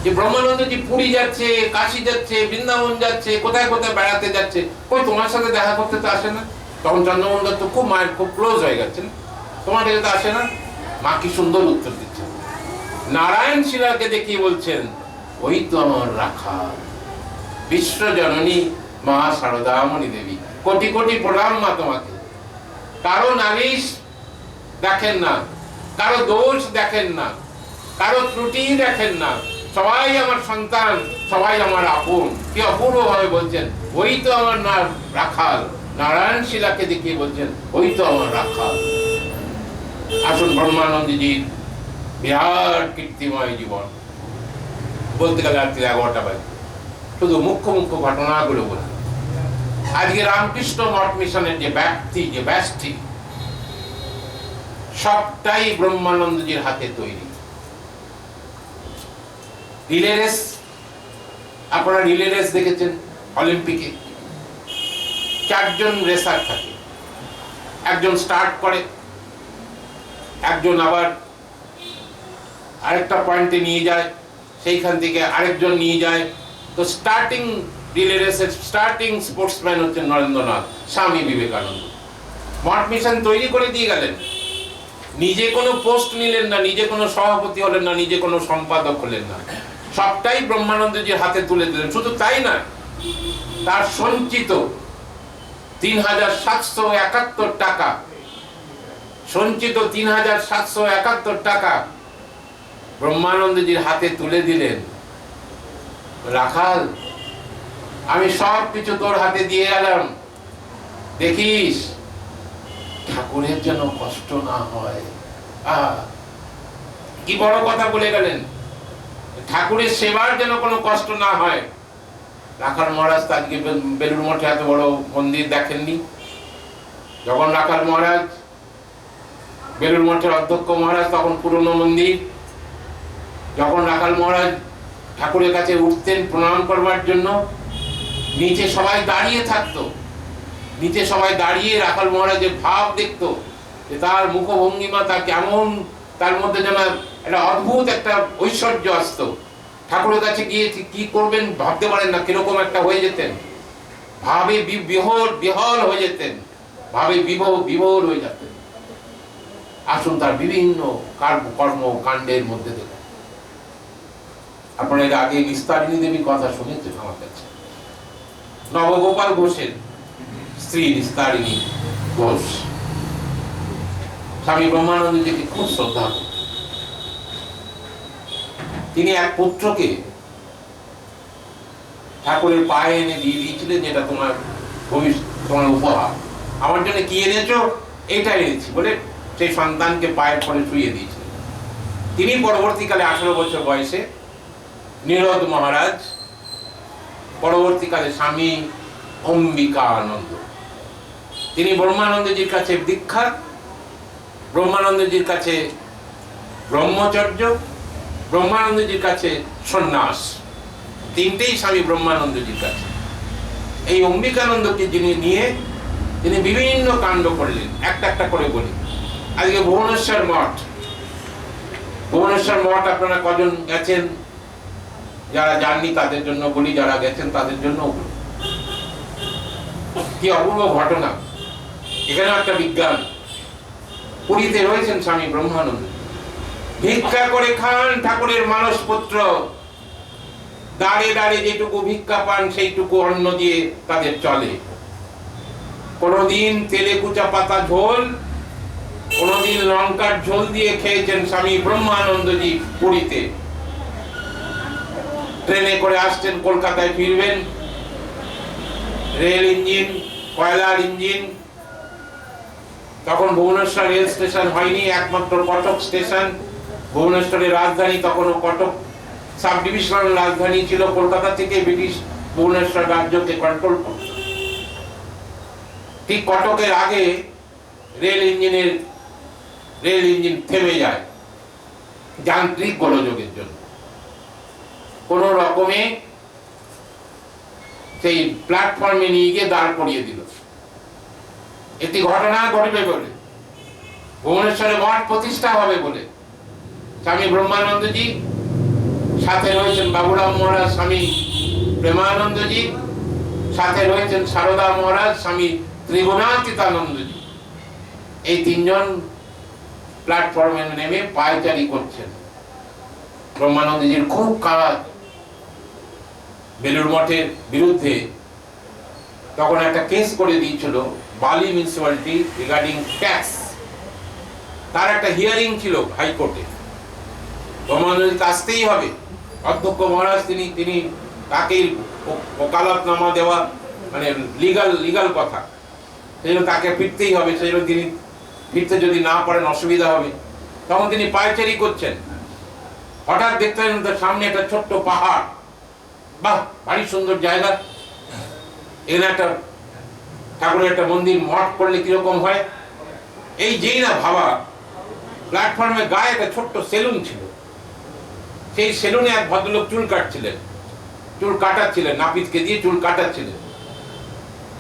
যে ব্রহ্মানন্দজি পুরী যাচ্ছে, কাশী যাচ্ছে, বৃন্দাবন যাচ্ছে, কোথায় কোথায় বেড়াতে যাচ্ছে, কই তোমার সাথে দেখা করতে তো আসে না। তখন চন্দ্রমোহন দত্ত খুব মায়ের খুব ক্লোজ হয়ে গেছেন, তোমার কাছে তো আসে না। মা কি সুন্দর উত্তর দিচ্ছেন, নারায়ণ শিলাকে দেখিয়ে বলছেন ওই তো আমার রাখাল, বিশ্বজননী মা শারদামণি দেবী, কোটি কোটি প্রণাম মা তোমাকে। কারো নালিশ দেখেন না, কারো দোষ দেখেন না, কারো ত্রুটি দেখেন না, সবাই আমার সন্তান, সবাই আমার আপন। কি অপূর্ব ভাবে বলছেন, ওই তো আমার রাখাল। নারায়ণ শিলাকে দেখিয়ে বলছেন ওই তো আমার রাখাল। আসুন ব্রহ্মানন্দজির বিরাট কীর্তিময় জীবন, বলতে গেলে রাত্রি 11টা বাজে, শুধু মুখ্য মুখ্য ঘটনাগুলো বলে। আজকে রামকৃষ্ণ মঠ মিশনের যে ব্যষ্টি সবটাই ব্রহ্মানন্দজির হাতে তৈরি। রিলে রেস, আপনারা রিলে রেস দেখেছেন অলিম্পিকে, 4 জন রেসার থাকে, একজন স্টার্ট করে, একজন আবার আরেকটা পয়েন্টে নিয়ে যায়, সেইখান থেকে আরেকজন নিয়ে যায়। তো স্টার্টিং রিলে রেসের স্টার্টিং স্পোর্টসম্যান হচ্ছেন নরেন্দ্রনাথ, স্বামী বিবেকানন্দ। মঠ মিশন তৈরি করে দিয়ে গেলেন, নিজে কোনো পোস্ট নিলেন না, নিজে কোনো সভাপতি হলেন না, নিজে কোনো সম্পাদক হলেন না, সবটাই ব্রহ্মানন্দজির হাতে তুলে দিলেন। শুধু তাই না, তার সঞ্চিত 3771 টাকা, সঞ্চিত 3771 টাকা ব্রহ্মানন্দজির হাতে তুলে দিলেন। রাখাল, আমি সব কিছু তোর হাতে দিয়ে গেলাম, দেখিস ঠাকুরের যেন কষ্ট না হয়। কি বড় কথা বলে গেলেন, ঠাকুরের সেবার যেন কোনো কষ্ট না হয়। রাখাল মহারাজ তো আজকে বেলুড় মঠে এত বড় মন্দির দেখেননি। যখন রাখাল মহারাজ বেলুড় মঠের অধ্যক্ষ মহারাজ, তখন পুরনো মন্দির। যখন রাখাল মহারাজ ঠাকুরের কাছে উঠতেন প্রণাম করবার জন্য, নিচে সবাই দাঁড়িয়ে থাকতো, নিচে সবাই দাঁড়িয়ে রাখাল মহারাজের ভাব দেখতো, যে তার মুখভঙ্গিমা, তার কেমন, তার মধ্যে যেন একটা অদ্ভুত একটা ঐশ্বর্য আসত। ঠাকুরের কাছে গিয়ে কি করবেন ভাবতে পারেন না, কিরকম একটা হয়ে যেতেন, ভাবে বিহল হয়ে যেতেন, ভাবে বিভোর হয়ে যেতেন। আসুন তার বিভিন্ন কর্ম কাণ্ডের মধ্যে দেখুন। আপনারা এর আগে নিস্তারিণী দেবীর কথা শুনেছেন আমার কাছে, নবগোপাল ঘোষের স্ত্রী নিস্তারিণী ঘোষ স্বামী ব্রহ্মানন্দজিকে খুব শ্রদ্ধা করতেন। তিনি এক পুত্রকে ঠাকুরের পায়ে এনে দিয়ে দিয়েছিলেন, যেটা তোমার উপহার, আমার জন্য কি এনেছো, এইটা এনেছি বলে সেই সন্তানকে পায়ের পরে শুয়ে দিয়েছিলেন। তিনি পরবর্তীকালে 18 বছর বয়সে নীরদ মহারাজ, পরবর্তীকালে স্বামী অম্বিকানন্দ, তিনি ব্রহ্মানন্দজির কাছে দীক্ষা, ব্রহ্মানন্দজির কাছে ব্রহ্মচর্য, ব্রহ্মানন্দজির কাছে সন্ন্যাস, তিনটেই স্বামী ব্রহ্মানন্দজির কাছে। এই অম্বিকানন্দকে যিনি নিয়ে তিনি বিভিন্ন কাণ্ড করলেন, একটা একটা করে বলি। আজকে ভুবনেশ্বর মঠ, ভুবনেশ্বর মঠ আপনারা কজন গেছেন? যারা যাননি তাদের জন্য বলি, যারা গেছেন তাদের জন্য বলি। কি অপূর্ব ঘটনা! এখানে একটা বিজ্ঞান। পুরীতে রয়েছেন স্বামী ব্রহ্মানন্দ, ভিক্ষা করে খান ঠাকুরের মানস পুত্র, দাঁড়ে দাঁড়ে যেটুকু ভিক্ষা পান সেইটুকু অন্ন দিয়ে তাদের চলে। কোনদিন তেলে কুচা পাতা ঝোল, কোনদিন লঙ্কার ঝোল দিয়ে খেয়েছেন স্বামী ব্রহ্মানন্দজি পুরীতে। ট্রেনে করে আসছেন, কলকাতায় ফিরবেন, রেল ইঞ্জিন, কয়লার ইঞ্জিন, তখন ভুবনেশ্বর রেল স্টেশন হয়নি, একমাত্র কটক স্টেশন। ভুবনেশ্বরের রাজধানী তখনও কটক সাব ডিভিশনাল রাজধানী ছিল, কলকাতা থেকে ব্রিটিশ ভুবনেশ্বর রাজ্যকে কন্ট্রোল করত। ঠিক কটকের আগে রেল ইঞ্জিন থেমে যায় যান্ত্রিক গোলযোগের জন্য। কোন রকমে সেই প্ল্যাটফর্মে নিয়ে গিয়ে দাঁড় করিয়ে দিল। একটি ঘটনা ঘটবে বলে, ভুবনেশ্বরে মঠ প্রতিষ্ঠা হবে বলে, স্বামী ব্রহ্মানন্দজি, সাথে রয়েছেন বাবুরাম মহারাজ স্বামী প্রেমানন্দজি, সাথে রয়েছেন সারদা মহারাজ স্বামী ত্রিগুণাতীতানন্দজি। এই তিনজন প্ল্যাটফর্মে নেমে পায়চারি করছেন। ব্রহ্মানন্দজির খুব কাজ বেলুড় মঠের বিরুদ্ধে তখন একটা কেস করে দিয়েছিল বালি মিউনিসিপ্যালিটি রিগার্ডিং ট্যাক্স। তার একটা হিয়ারিং ছিল হাইকোর্টে, ব্রহ্মানন্দজিকে আসতেই হবে। অধ্যক্ষ মহারাজ তিনি তাকে ওকালতনামা দেওয়া, মানে লিগাল কথা, সেই জন্য তাকে ফিরতেই হবে। সেই জন্য তিনি ফিরতে যদি না পারেন অসুবিধা হবে। তখন তিনি পায়চারি করছেন, হঠাৎ দেখতে পেলেন তার সামনে একটা ছোট্ট পাহাড়। বাহ, ভারী সুন্দর জায়গা, এখানে একটা ঠাকুরের একটা মন্দির, মঠ করলে কিরকম হয়। এই যেই না ভাবা, প্ল্যাটফর্মে গায়ে একটা ছোট্ট সেলুন ছিল। সেই সেলুনে এক ভদ্রলোক চুল কাটাচ্ছিলেন, নাপিতকে দিয়ে চুল কাটাচ্ছিলেন।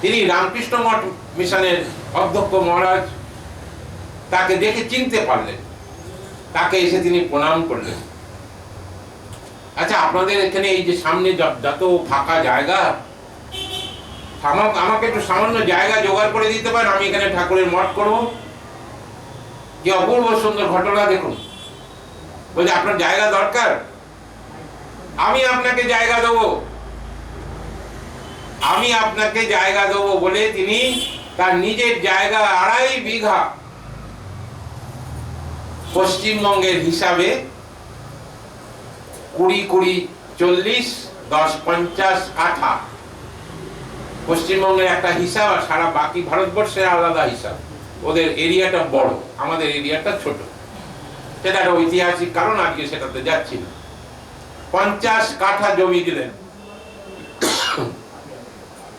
তিনি রামকৃষ্ণ মঠ মিশনের অধ্যক্ষ মহারাজ, তাকে দেখে চিনতে পারলেন, তাকে এসে তিনি প্রণাম করলেন। আচ্ছা, আপনাদের এখানে এই যে সামনে যত ফাঁকা জায়গা, আমাকে একটু সামান্য জায়গা জোগাড় করে দিতে পারেন, আমি এখানে ঠাকুরের মঠ করব। কি অপূর্ব সুন্দর ঘটনা দেখুন। বলছে আপনার জায়গা দরকার, আমি আপনাকে জায়গা দেবো বলে তিনি তার নিজের জায়গা 2.5 বিঘা পশ্চিমবঙ্গের হিসাবে 20, 40, 10, 50 কাঠা পশ্চিমবঙ্গের একটা হিসাব, আর সারা বাকি ভারতবর্ষের আলাদা হিসাব। ওদের এরিয়াটা বড়, আমাদের এরিয়াটা ছোট। সেটা একটা ঐতিহাসিক কারণ, আজকে সেটাতে যাচ্ছি না। 50 কাঠা জমি দিলেন।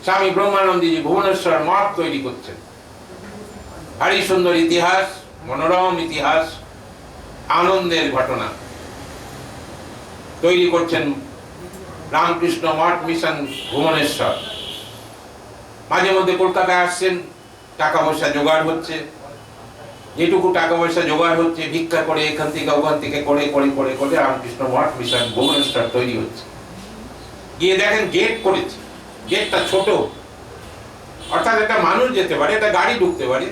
স্বামী ব্রহ্মানন্দজি ভুবনেশ্বর মঠ তৈরি করছেন। ভারী সুন্দর ইতিহাস, মনোরম ইতিহাস, আনন্দের ঘটনা তৈরি করছেন রামকৃষ্ণ মঠ মিশন ভুবনেশ্বর। মাঝে মধ্যে কলকাতায় আসছেন, টাকা পয়সা জোগাড় হচ্ছে, যেটুকু টাকা পয়সা জোগাড় হচ্ছে ভিক্ষা করে এখান থেকে ওখান থেকে করে করে করে করে রামকৃষ্ণ মঠ মিশন ভুবনেশ্বর তৈরি হচ্ছে। গিয়ে দেখেন গেট করেছে, গেটটা ছোট, অর্থাৎ একটা মানুষ যেতে পারে, একটা গাড়ি ঢুকতে পারে।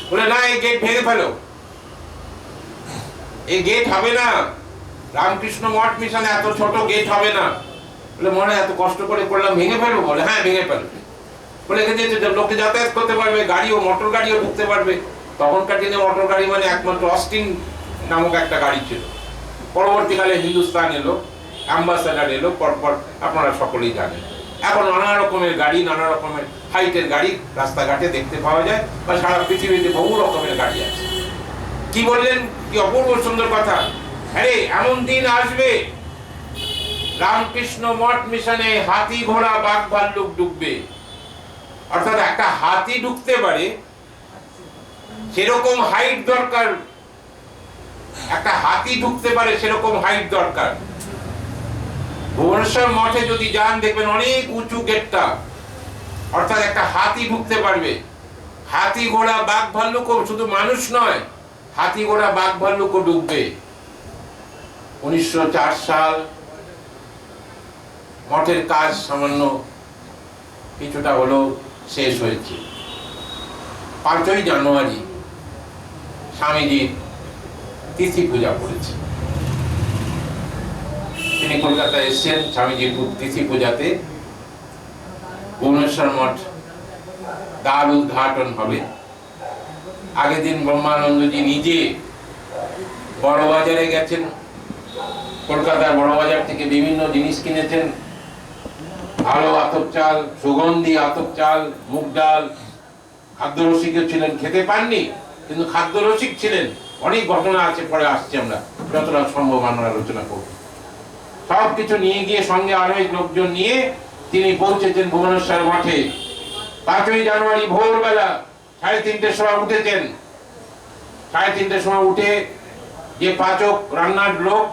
বলে না, এই গেট ভেঙে ফেলো, এই গেট হবে না, রামকৃষ্ণ মঠ মিশনে এত ছোট গেট হবে না। বলে মনে এত কষ্ট করে করলাম, ভেঙে ফেলবো? বলে হ্যাঁ ভেঙে ফেলবে। বলে এখানে লোকে যাতায়াত করতে পারবে, গাড়িও মোটর গাড়িও ঢুকতে পারবে। তখনকার দিনে মোটর গাড়ি মানে একমাত্র অস্টিন নামক একটা গাড়ি ছিল। পরবর্তীকালে হিন্দুস্তান এলো, অ্যাম্বাসাডার এলো, পরপর আপনারা সকলেই জানেন। এখন নানা রকমের গাড়ি, নানা রকমের হাইটের গাড়ি রাস্তাঘাটে দেখতে পাওয়া যায়, বা সারা পৃথিবীতে বহু রকমের গাড়ি আছে। কি বললেন, কি অপূর্ব সুন্দর কথা। আরে এমন দিন আসবে রামকৃষ্ণ মঠ মিশনে হাতি ঘোড়া বাঘ ভাল্লুক ঢুকবে। অর্থাৎ একটা হাতি ঢুকতে পারে সেরকম হাইট দরকার, একটা হাতি ঢুকতে পারে সেরকম হাইট দরকার। ভুবনেশ্বর মঠে যদি যান দেখবেন অনেক উঁচু গেটটা, অর্থাৎ একটা হাতি ঢুকতে পারবে। হাতি ঘোড়া বাঘ ভাল্লুকও, শুধু মানুষ নয়, হাতি ঘোড়া বাঘ ভাল্লুকও ঢুকবে। 1904 সাল মঠের কাজ সামান্য কিছুটা হলো শেষ হয়েছে। 5ই জানুয়ারি স্বামীজির তিথি পূজা করেছে। তিনি কলকাতায় এসেছেন স্বামীজির তিথি পূজাতে। ভুবনেশ্বর মঠ দ্বার উদ্ঘাটন হবে। আগের দিন ব্রহ্মানন্দজি নিজে বড়বাজারে গেছেন, কলকাতার বড়বাজার থেকে বিভিন্ন জিনিস কিনেছেন। ভালো আতপ চাল, সুগন্ধি আতপ চাল, মুগ ডাল। খাদ্যরসিকও ছিলেন, খেতে পাননি কিন্তু খাদ্যরসিক ছিলেন। অনেক ঘটনা আছে, পরে আসছে, আমরা যতটা সম্ভব আমরা আলোচনা করব। সবকিছু নিয়ে গিয়ে সঙ্গে আরো লোকজন নিয়ে তিনি পৌঁছেছেন ভুবনেশ্বর মঠে। 5ই জানুয়ারি ভোরবেলা 3:30টার সময় উঠেছেন। 3:30টার সময় উঠে যে পাচক রান্নার লোক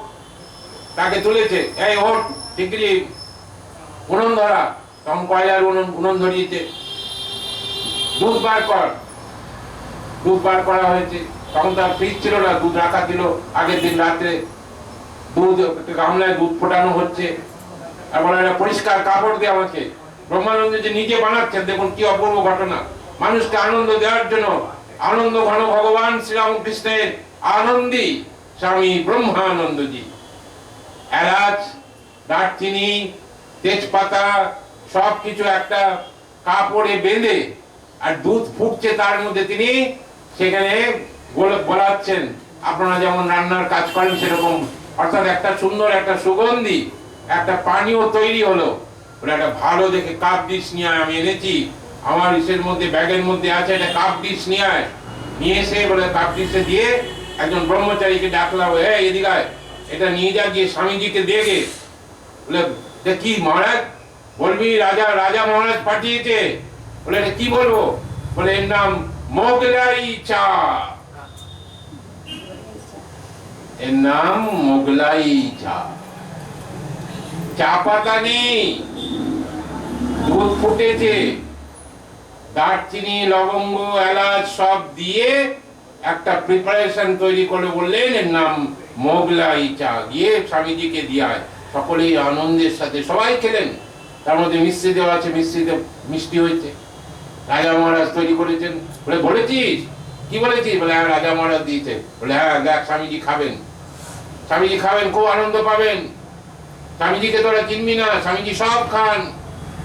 তাকে তুলেছে, এই ওঠ, ঠিকরি উনুন ধরা। তখন কয়লার উনুন ধরিয়েছে। দুধ বার কর, দুধ বার করা হয়েছে। তখন তার ফ্রিজ ছিল না, দুধ রাখা ছিল আগের দিন রাত্রে। দুধ গামলায় দুধ ফোটানো হচ্ছে। আর বলে একটা পরিষ্কার কাপড় দিয়ে আমাকে। ব্রহ্মানন্দ যে নিজে বানাচ্ছেন, দেখুন কি অপূর্ব ঘটনা। মানুষকে আনন্দ দেওয়ার জন্য আনন্দ ঘন ভগবান শ্রীরামকৃষ্ণের আনন্দী স্বামী ব্রহ্মানন্দজি এলাচ, দারচিনি, তেজপাতা সবকিছু একটা কাপড়ে বেঁধে, আর দুধ ফুটছে তার মধ্যে তিনি সেখানে গোলাচ্ছেন। আপনারা যেমন রান্নার কাজ করেন সেরকম, অর্থাৎ একটা সুন্দর একটা সুগন্ধি একটা পানীয় তৈরি হলো। বলে একটা ভালো দেখে কাপ ডিশ নিয়ে আয়, আমি এনেছি, আমার ইসের মধ্যে ব্যাগের মধ্যে আছে, একটা কাপ ডিশ নিয়ে আয়। নিয়ে এসে বলে কাপ ডিশে দিয়ে একজন ব্রহ্মচারীকে ডাকলাম, এদিকে আয়, এটা নিয়ে যা, গিয়ে স্বামীজিকে দেখে। বলে কি মহারাজ বলবি, রাজা রাজা মহারাজ পাঠিয়েছে। বলে এটা কি বলবো? বলে এর নাম মোগলাই চা, এর নাম মোগলাই চা। চা পাতা নেই, দুধ ফুটেছে, দারচিনি, লবঙ্গ, এলাচ সব দিয়ে একটা প্রিপারেশন তৈরি করে বললেন এর নাম মোগলাই চা। গিয়ে স্বামীজিকে দিয়ে সকলেই আনন্দের সাথে সবাই খেলেন। তার মধ্যে মিষ্টি দেওয়া আছে, মিষ্টিতে মিষ্টি হয়েছে। রাজা মহারাজ তৈরি করেছেন। বলে বলেছিস, কি বলেছিস? বলে হ্যাঁ রাজা মহারাজ দিয়েছে। বলে হ্যাঁ দেখ, স্বামীজি খাবেন, স্বামীজি খাবেন, খুব আনন্দ পাবেন। স্বামীজিকে তোরা চিনবি না, স্বামীজি সব খান,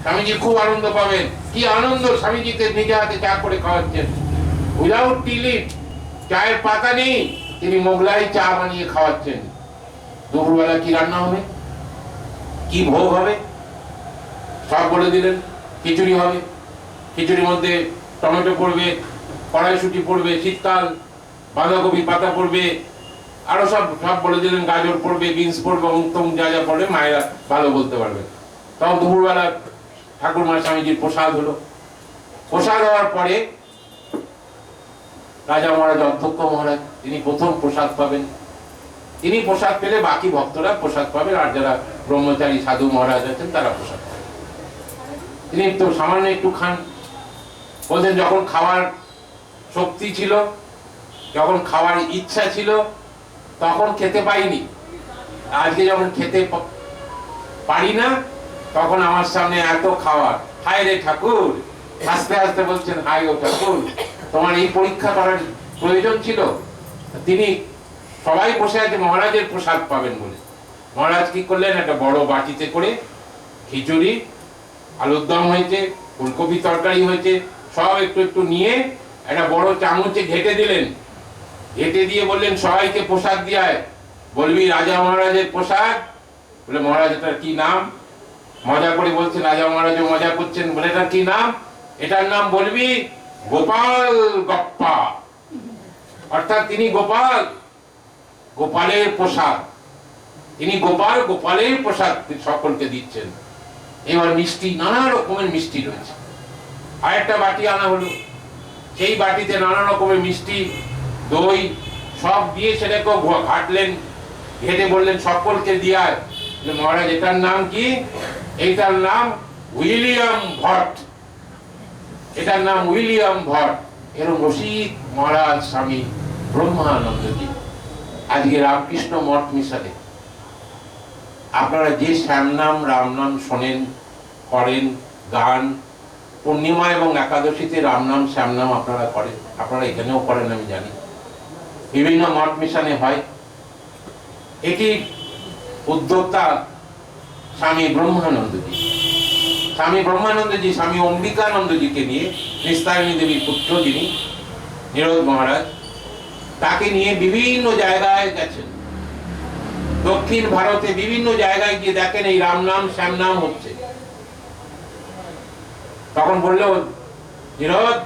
স্বামীজি খুব আনন্দ পাবেন। কি আনন্দ, স্বামীজিকে নিজে হাতে চা করে খাওয়াচ্ছেন, উইদাউট টি লিফ, চায়ের পাতা নেই, তিনি মোগলাই চা বানিয়ে খাওয়াচ্ছেন। দুপুরবেলা কি রান্না হবে, কি ভোগ হবে সব বলে দিলেন। খিচুড়ি হবে, খিচুড়ির মধ্যে টমেটো পড়বে, কড়াইশুঁটি পড়বে, শীতকাল, বাঁধাকপি পাতা পড়বে, আরো সব সব বলে দিলেন। গাজর পড়বে, বিনস পড়বে, অমুক যা যা পড়বে মায়েরা ভালো বলতে পারবে। তখন দুপুরবেলা ঠাকুরমা স্বামীজির প্রসাদ হলো। প্রসাদ হওয়ার পরে রাজা মহারাজ, অধ্যক্ষ মহারাজ, তিনি প্রথম প্রসাদ পাবেন। তিনি প্রসাদ পেলে বাকি ভক্তরা প্রসাদ পাবেন, আর যারা ব্রহ্মচারী সাধু মহারাজ আছেন তারা প্রসাদ পাবেন। তিনি তো সামান্য একটু খান। বলছেন যখন খাওয়ার শক্তি ছিল যখন খাওয়ার ইচ্ছা ছিল তখন খেতে পাইনি, আজকে যখন খেতে পারি না তখন আমার সামনে এত খাওয়ার। হায় রে ঠাকুর, হাসতে হাসতে বলছেন, হায় ও ঠাকুর, তোমার এই পরীক্ষা করার প্রয়োজন ছিল? তিনি সবাই বসে আছে মহারাজের প্রসাদ পাবেন বলে। মহারাজ কি করলেন, একটা বড় বাটিতে করে খিচুড়ি, আলুর দম হয়েছে, ফুলকপি তরকারি হয়েছে, সব একটু একটু নিয়ে একটা বড় চামচে ঘেটে দিলেন। ঘেটে দিয়ে বললেন, সবাইকে প্রসাদ দিয়ায়, বলবি রাজা মহারাজের প্রসাদ। বলে, মহারাজ এটার কি নাম? মজা করে বলছেন, রাজা মহারাজও মজা করছেন, বলে এটার কি নাম? এটার নাম বলবি গোপাল গপ্পা। অর্থাৎ তিনি গোপাল, গোপালের প্রসাদ, তিনি গোপাল, গোপালের প্রসাদ সকলকে দিচ্ছেন। এবার মিষ্টি, নানা রকমের মিষ্টি রয়েছে। আরেকটা বাটি আনা হলো, সেই বাটিতে নানা রকমের মিষ্টি, দই সব দিয়ে সেটাকে ঘাটলেন, ঘেটে বললেন সকলকে দিয়ায়। মহারাজ এটার নাম কি? এইটার নাম উইলিয়াম ভট্ট, এটার নাম উইলিয়াম ভট্ট। এরকম রসিক মহারাজ স্বামী ব্রহ্মানন্দজি আজকে রামকৃষ্ণ মঠ মিশনে আপনারা যে শ্যামনাম রাম নাম শোনেন, করেন, গান, পূর্ণিমা এবং একাদশীতে রাম নাম শ্যাম নাম আপনারা করেন, আপনারা এখানেও করেন আমি জানি, বিভিন্ন মঠ মিশনে হয়। এটি উদ্যোক্তা স্বামী ব্রহ্মানন্দজি। স্বামী ব্রহ্মানন্দজি স্বামী অম্বিকানন্দজিকে নিয়ে, নিস্তারিণী দেবীর পুত্র যিনি নিরোধ মহারাজ, তাকে নিয়ে বিভিন্ন জায়গায় গেছেন। দক্ষিণ ভারতে বিভিন্ন জায়গায় গিয়ে দেখেন এই রাম নাম শ্যাম নাম হচ্ছে। তখন বললো, নিরোধ,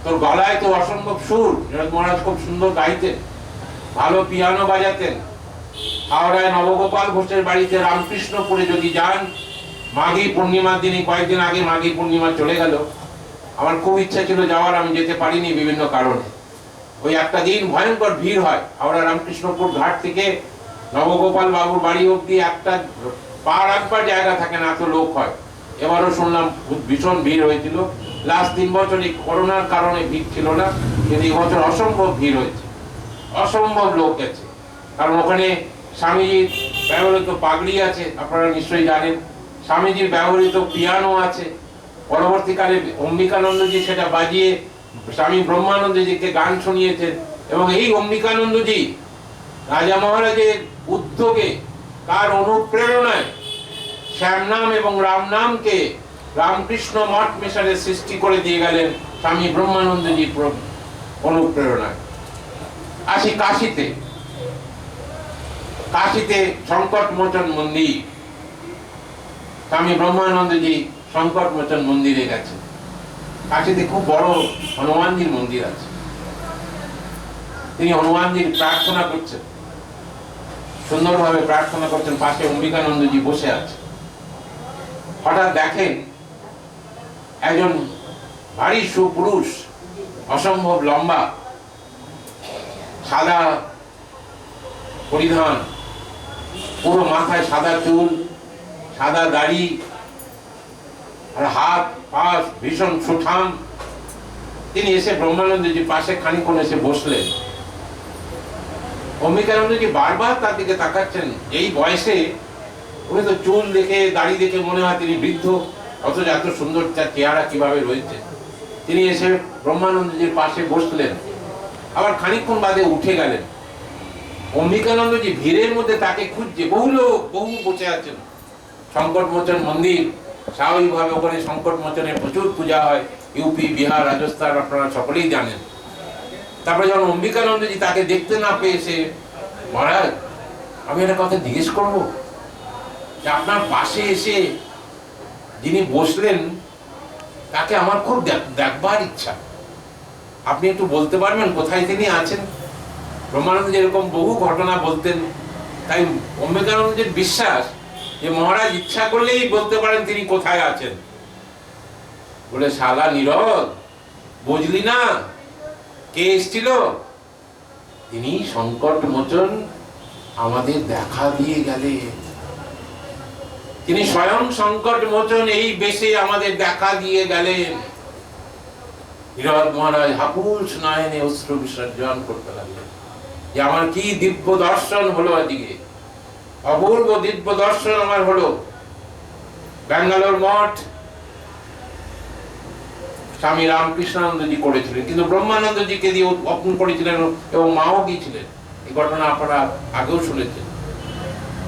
তোর গলায় তো অসম্ভব সুর। নিরোধ মহারাজ খুব সুন্দর গাইতেন, ভালো পিয়ানো বাজাতেন। হাওড়ায় নবগোপাল ঘোষের বাড়িতে রামকৃষ্ণপুরে যদি যান, মাঘী পূর্ণিমার দিনে, কয়েকদিন আগে মাঘী পূর্ণিমা চলে গেল, আমার খুব ইচ্ছা ছিল যাওয়ার, আমি যেতে পারিনি বিভিন্ন কারণে। ওই একটা দিন ভয়ঙ্কর ভিড় হয় হাওড়া রামকৃষ্ণপুর ঘাট থেকে নবগোপাল বাবুর বাড়ি অব্দি, একটা পা রাখবার জায়গা থাকে না, এত লোক হয়। এবারও শুনলাম ভীষণ ভিড় হয়েছিল। লাস্ট 3 বছর এই করোনার কারণে ভিড় ছিল না, কিন্তু এই বছর অসম্ভব ভিড় হয়েছে, অসম্ভব লোক গেছে। কারণ ওখানে স্বামীজির ব্যবহৃত পাগড়ি আছে, আপনারা নিশ্চয়ই জানেন, স্বামীজির ব্যবহৃত পিয়ানো আছে। পরবর্তীকালে অম্বিকানন্দজি সেটা বাজিয়ে স্বামী ব্রহ্মানন্দজিকে গান শুনিয়েছেন। এবং এই অম্বিকানন্দজি রাজা মহারাজের উদ্যোগে, তার অনুপ্রেরণায় শ্যামনাম এবং রাম নামকে রামকৃষ্ণ মঠ মিশনের সৃষ্টি করে দিয়ে গেলেন স্বামী ব্রহ্মানন্দজির অনুপ্রেরণায়। আসি কাশীতে। কাশীতে সংকট মোচন মন্দির, স্বামী ব্রহ্মানন্দজি সংকট মোচন মন্দিরে গেছে। কাশীতে খুব বড় হনুমানজির মন্দির আছে, তিনি হনুমানজির প্রার্থনা করছেন, সুন্দরভাবে প্রার্থনা করছেন, পাশে অম্বিকানন্দজি বসে আছে। হঠাৎ দেখেন একজন ভারী সুপুরুষ, অসম্ভব লম্বা, সাদা পরিধান, পুরো মাথায় সাদা চুল, সাদা দাড়ি, আর হাত পা ভীষণ সুঠাম। তিনি এসে ব্রহ্মানন্দজি পাশে খানিকক্ষণ এসে বসলেন। অম্বিকানন্দজি বারবার তার দিকে তাকাচ্ছেন। এই বয়সে উনি তো চুল দেখে, দাড়ি দেখে মনে হয় তিনি বৃদ্ধ, অথচ এত সুন্দর তার চেহারা কিভাবে রয়েছে। তিনি এসে ব্রহ্মানন্দজির পাশে বসলেন, আবার খানিকক্ষণ বাদে উঠে গেলেন। অম্বিকানন্দজি ভিড়ের মধ্যে তাকে খুঁজছে, বহু লোক, বহু বসে আছেন। সংকট মোচন মন্দির, স্বাভাবিকভাবে ওখানে সংকট মোচনের প্রচুর পূজা হয়, ইউপি, বিহার, রাজস্থান, আপনারা সকলেই জানেন। তারপরে যখন অম্বিকানন্দজি তাকে দেখতে না পেয়ে এসে, মহারাজ আমি একটা কথা জিজ্ঞেস করবো, যে আপনার পাশে এসে যিনি বসলেন তাকে আমার খুব দেখবার ইচ্ছা, আপনি একটু বলতে পারবেন কোথায় তিনি আছেন? ব্রহ্মানন্দ যেরকম বহু ঘটনা বলতেন, তাই অম্বিকানন্দের বিশ্বাস যে মহারাজ ইচ্ছা করলেই বলতে পারেন তিনি কোথায় আছেন। বলে, শালা নীরদ, বুঝলি না কে এসেছিল? তিনি সংকট মোচন আমাদের দেখা দিয়ে গেলেন। তিনি স্বয়ং সংকট মোচন এই বেশে আমাদের দেখা দিয়ে গেলেন। হীরদ মহারাজ হাপুস নয়নে অশ্রু বিসর্জন করতে লাগলেন যে আমার কি দিব্য দর্শন হলো, আজকে অপূর্ব দিব্য দর্শন আমার হলো। ব্যাঙ্গালোর মঠ স্বামী রামকৃষ্ণানন্দজি করেছিলেন, কিন্তু ব্রহ্মানন্দজিকে দিয়ে অর্পণ করেছিলেন এবং মাও গিয়েছিলেন। এই ঘটনা আপনারা আগেও শুনেছেন।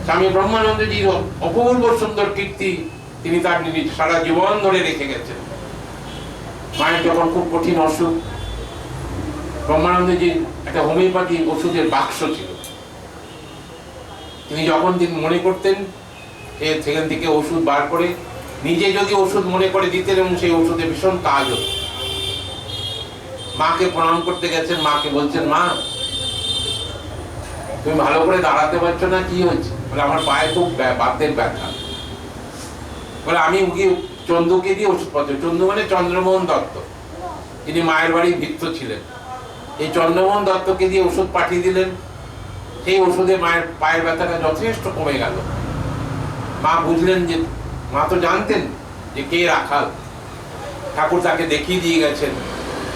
স্বামী ব্রহ্মানন্দজির অপূর্ব সুন্দর কীর্তি তিনি তার সারা জীবন ধরে রেখে গেছেন। মায়ের যখন খুব কঠিন অসুখ, ব্রহ্মানন্দজির একটা হোমিওপ্যাথি ওষুধের বাক্স ছিল। তিনি যখন মনে করতেন সেখান থেকে ওষুধ বার করে নিজে যদি ওষুধ মনে করে দিতেন এবং সেই ওষুধে ভীষণ কাজ হতো। মাকে প্রণাম করতে গেছেন, মাকে বলছেন, মা তুমি ভালো করে দাঁড়াতে পারছো না, কি হয়েছে? বলে আমার পায়ে খুব বাতের ব্যথা। বলে আমি চন্দুকে দিয়ে ওষুধ পাচ্ছি। চন্দু মানে চন্দ্রমোহন দত্ত, তিনি মায়ের বাড়ির ভৃত্য ছিলেন। এই চন্দ্রমোহন দত্তকে দিয়ে ওষুধ পাঠিয়ে দিলেন। সেই ওষুধে মায়ের পায়ের ব্যথাটা যথেষ্ট কমে গেল। মা বুঝলেন যে, মা তো জানতেন যে কে রাখাল, ঠাকুর তাকে দেখিয়ে দিয়ে গেছেন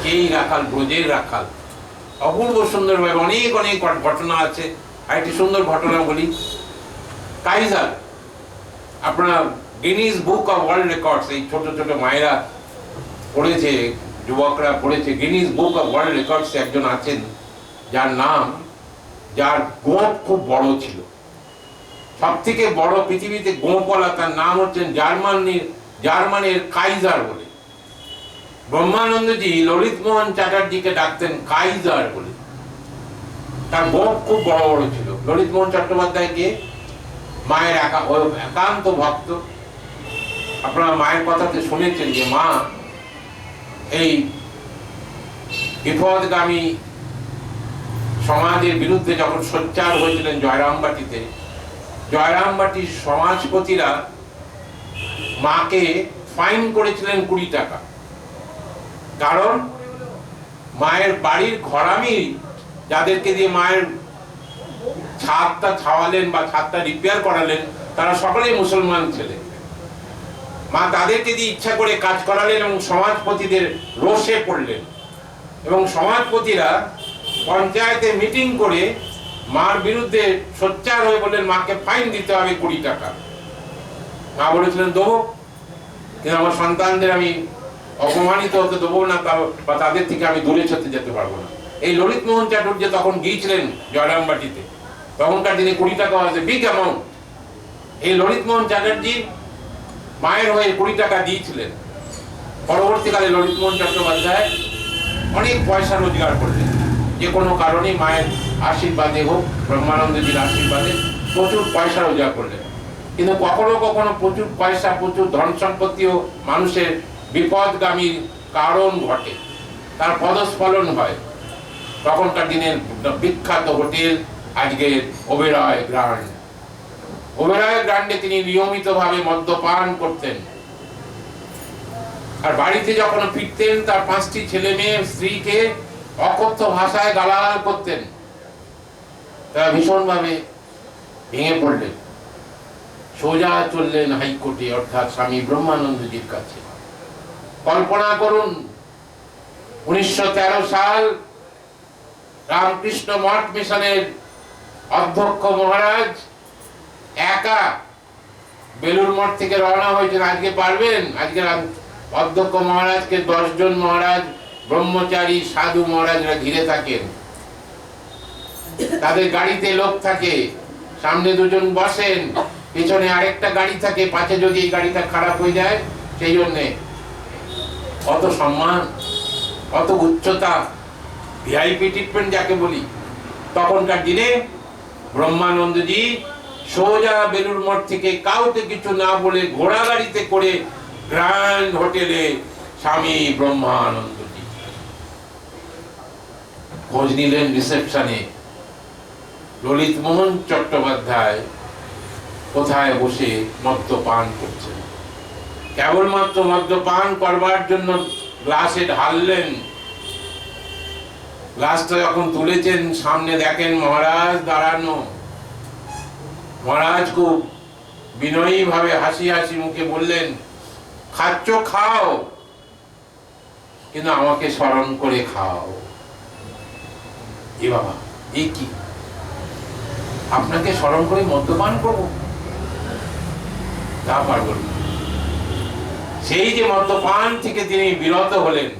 কেই রাখাল, ব্রজের রাখাল। অপূর্ব সুন্দরভাবে অনেক অনেক ঘটনা আছে। আর একটি সুন্দর ঘটনা বলি। কাইজার, আপনারা Guinness book of world records, এই ছোট ছোট মায়েরা পড়েছে, যুবকরা পড়েছে, Guinness book of world records একজন আছেন যার নাম, যার গোঁফ খুব বড় ছিল, সব থেকে বড় পৃথিবীতে গোঁফওয়ালা, তার নাম হচ্ছেন জার্মানের কাইজার বলে। ব্রহ্মানন্দজি ললিত মোহন চ্যাটার্জিকে ডাকতেন কাইজার বলে। তার গোঁফ খুব বড় বড় ছিল। ললিত মোহন চট্টোপাধ্যায়কে মায়ের একান্ত ভক্ত। আপনারা মায়ের কথাতে শুনেছেন যে মা এই বিপদগামী সমাজের বিরুদ্ধে যখন সোচ্চার হয়েছিলেন জয়রামবাটিতে, জয়রামবাটির সমাজপতিরা মাকে ফাইন করেছিলেন 20 টাকা। কারণ মায়ের বাড়ির ঘরামি যাদেরকে দিয়ে মায়ের ছাদটা ছাওয়ালেন বা ছাদটা রিপেয়ার করালেন, তারা সকলেই মুসলমান ছেলে। মা তাদেরকে দিয়ে ইচ্ছা করে কাজ করালেন এবং সমাজপতিদের রোষে পড়লেন, এবং সমাজপতিরা পঞ্চায়েতে মিটিং করে মার বিরুদ্ধে সোচ্চার হয়ে বললেন মাকে ফাইন দিতে হবে 20 টাকা। মা বলেছিলেন দেবো, কিন্তু আমার সন্তানদের আমি অপমানিত হতে দেবো না, বা তাদের থেকে আমি দূরে সরতে যেতে পারবো না। এই ললিত মোহন চ্যাটার্জি যখন গিয়েছিলেন জয়রামবাটিতে, তখনকার দিনে 20 টাকা ওয়াজ এ বিগ অ্যামাউন্ট। এই ললিত মোহন চ্যাটার্জি মায়ের হয়ে 20 টাকা দিয়েছিলেন। পরবর্তীকালে ললিত মোহন চট্টোপাধ্যায় অনেক পয়সা রোজগার করলেন, যে কোনো কারণে মায়ের আশীর্বাদে হোক, ব্রহ্মানন্দজির আশীর্বাদে প্রচুর পয়সা রোজগার করলেন। কিন্তু কখনো কখনো প্রচুর পয়সা, প্রচুর ধন সম্পত্তিও মানুষের বিপদগামীর কারণ ঘটে, তার পদস্খলন হয়। তখনকার দিনের বিখ্যাত হোটেল আজকের ওবেরয় গ্র্যান্ড। ওবেরয় গ্র্যান্ডে তিনি নিয়মিতভাবে মদ্যপান করতেন, আর বাড়িতে যখন ফিরতেন তার 5টি ছেলে মেয়ে স্ত্রীকে অকথ্য ভাষায় গালাগাল করতেন। তারা ভীষণভাবে ভেঙে পড়লেন, সোজা চললেন হাইকোর্টে, অর্থাৎ স্বামী ব্রহ্মানন্দজির কাছে। কল্পনা করুন, 1913 সাল, রামকৃষ্ণ মঠ মিশনের অধ্যক্ষ মহারাজ একা বেলুর মঠ থেকে রওনা হয়েছেন। আজকে পারবেন, আজকে অধ্যক্ষ মহারাজকে 10 জন মহারাজ, ব্রহ্মচারী সাধু মহারাজরা ঘিরে থাকেন। তাদের গাড়িতে লোক থাকে, সামনে 2 জন বসেন, পিছনে আরেকটা গাড়ি থাকে, পাশে যদি এই গাড়িটা খারাপ হয়ে যায়, সেই জন্যে কত সম্মান, কত উচ্চতা, ভিআইপি ট্রিটমেন্ট যাকে বলি। তখনকার দিনে ব্রহ্মানন্দজি সোজা বেলুর মঠ থেকে কাউকে কিছু না বলে ঘোড়া গাড়িতে করে গ্র্যান্ড হোটেলে স্বামী ব্রহ্মানন্দজি খোঁজ নিলেন। রিসেপশনে ললিত মোহন চট্টোপাধ্যায় কোথায় বসে মদ্যপান করছেন। কেবলমাত্র মদ্যপান করবার জন্য গ্লাসে ঢাললেন। গ্লাসটা যখন তুলেছেন, সামনে দেখেন মহারাজ দাঁড়ানো। মহারাজ খুব বিনয়ী ভাবে হাসি হাসি মুখে বললেন, খাচ্ছ খাও, কিন্তু আমাকে স্মরণ করে খাও। এ বাবা, এ কি? আপনাকে স্মরণ করে মদ্যপান করবো? তা পারবো না। সেই যে মদ্যপান থেকে তিনি বিরত হলেন,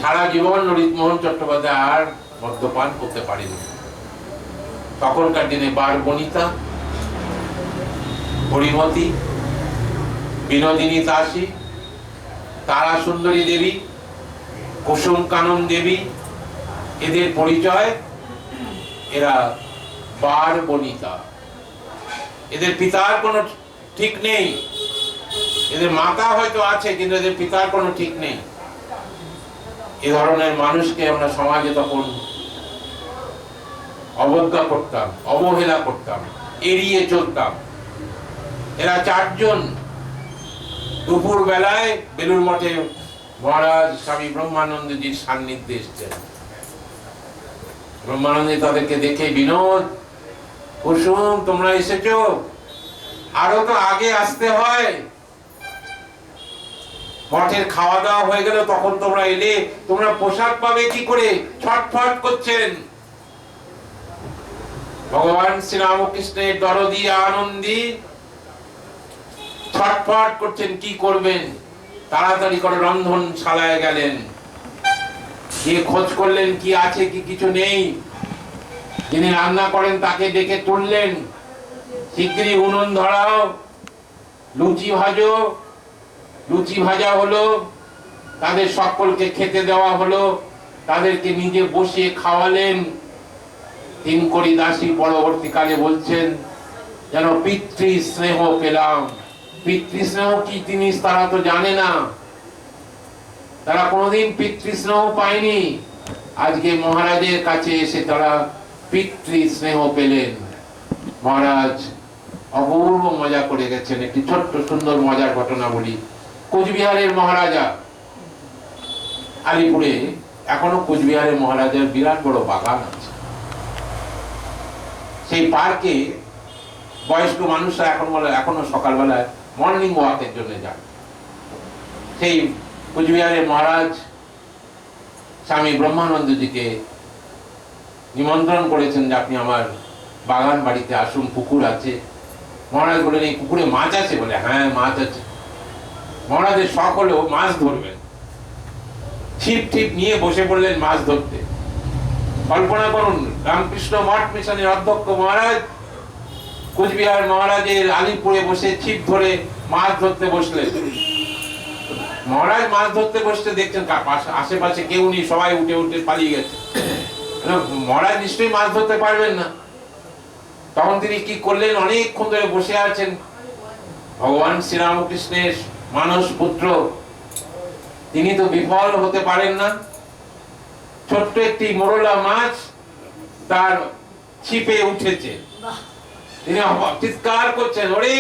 সারা জীবন ললিতমোহন চট্টোপাধ্যায় আর মদ্যপান করতে পারেনি। তখনকার দিনে বার বনিতা, হরিমতি, বিনোদিনী দাসী, তারা সুন্দরী দেবী, কুসুম কানন দেবী, এদের পরিচয় এরা বার বনিতা। এদের পিতার কোনো ঠিক নেই, এদের মাতা হয়তো আছে কিন্তু এদের পিতার কোনো ঠিক নেই। এ ধরনের মানুষকে আমরা সমাজে তখন অবজ্ঞা করতাম, অবহেলা করতাম, এড়িয়ে চলতাম। এরা চারজন দুপুর বেলায় বেলুড় মঠে মহারাজ স্বামী ব্রহ্মানন্দজির সান্নিধ্যে এসছেন। ব্রহ্মানন্দ তাদেরকে দেখে, বিনোদ, কুসুম, তোমরা এসেছো, আরো তো আগে আসতে হয়, মঠের খাওয়া দাওয়া হয়ে গেল তখন তোমরা এলে, তোমরা পোশাক পাবে কি করে? ছটফট করছেন। ভগবান শ্রীরামকৃষ্ণের দরদি আনন্দী ছটফট করছেন, কি করবেন? তাড়াতাড়ি করে রন্ধনশালায় গেলেন, গিয়ে খোঁজ করলেন কি আছে কি কিছু নেই। যিনি রান্না করেন তাকে ডেকে তুললেন, শিগগিরই উনুন ধরাও, লুচি ভাজো। লুচি ভাজা হলো, তাদের সকলকে খেতে দেওয়া হলো, তাদেরকে নিজে বসিয়ে খাওয়ালেন। তিনকড়ি দাসী পরবর্তীকালে বলছেন, যেন পিতৃ স্নেহ পেলাম। পিতৃ স্নেহ কি জিনিস তারা তো জানে না, তারা কোনোদিন পিতৃ স্নেহ পায়নি। আজকে মহারাজের কাছে এসে তারা পিতৃ স্নেহ পেলেন। মহারাজ অপূর্ব মজা করে গেছেন। একটি ছোট্ট সুন্দর মজার ঘটনা বলি। কোচবিহারের মহারাজা, আলিপুরে এখনো কোচবিহারের মহারাজার বিরাট বড় বাগান আছে। সেই পার্কে বয়স্ক মানুষরা এখনো সকালবেলায় মর্নিং ওয়াকের জন্য যান। সেই কোচবিহারের মহারাজ স্বামী ব্রহ্মানন্দজিকে নিমন্ত্রণ করেছেন যে আপনি আমার বাগান বাড়িতে আসুন, পুকুর আছে। মহারাজ বলেন, এই পুকুরে মাছ আছে? বলে, হ্যাঁ মাছ আছে। মহারাজের শখ হলো মাছ ধরবেন, ছিপ টিপ নিয়ে বসে পড়লেন মাছ ধরতে। কল্পনা করুন, রামকৃষ্ণ মঠ মিশনের অধ্যক্ষ মহারাজ কোচবিহার মহারাজের আলিপুরে বসে ছিপ ধরে মাছ ধরতে বসলেন। মহারাজ মাছ ধরতে বসতে দেখছেন আশেপাশে কেউ নেই, সবাই উঠে উঠে পালিয়ে গেছে। মহারাজ নিশ্চয়ই মাছ ধরতে পারবেন না। তখন তিনি কি করলেন, অনেকক্ষণ ধরে বসে আছেন। ভগবান শ্রীরামকৃষ্ণের মানস পুত্র, তিনি তো বিফল হতে পারেন না। ছোট্ট একটি মোরলা মাছ তার ছিপে উঠেছে। তিনি চিৎকার করছেন, ওরে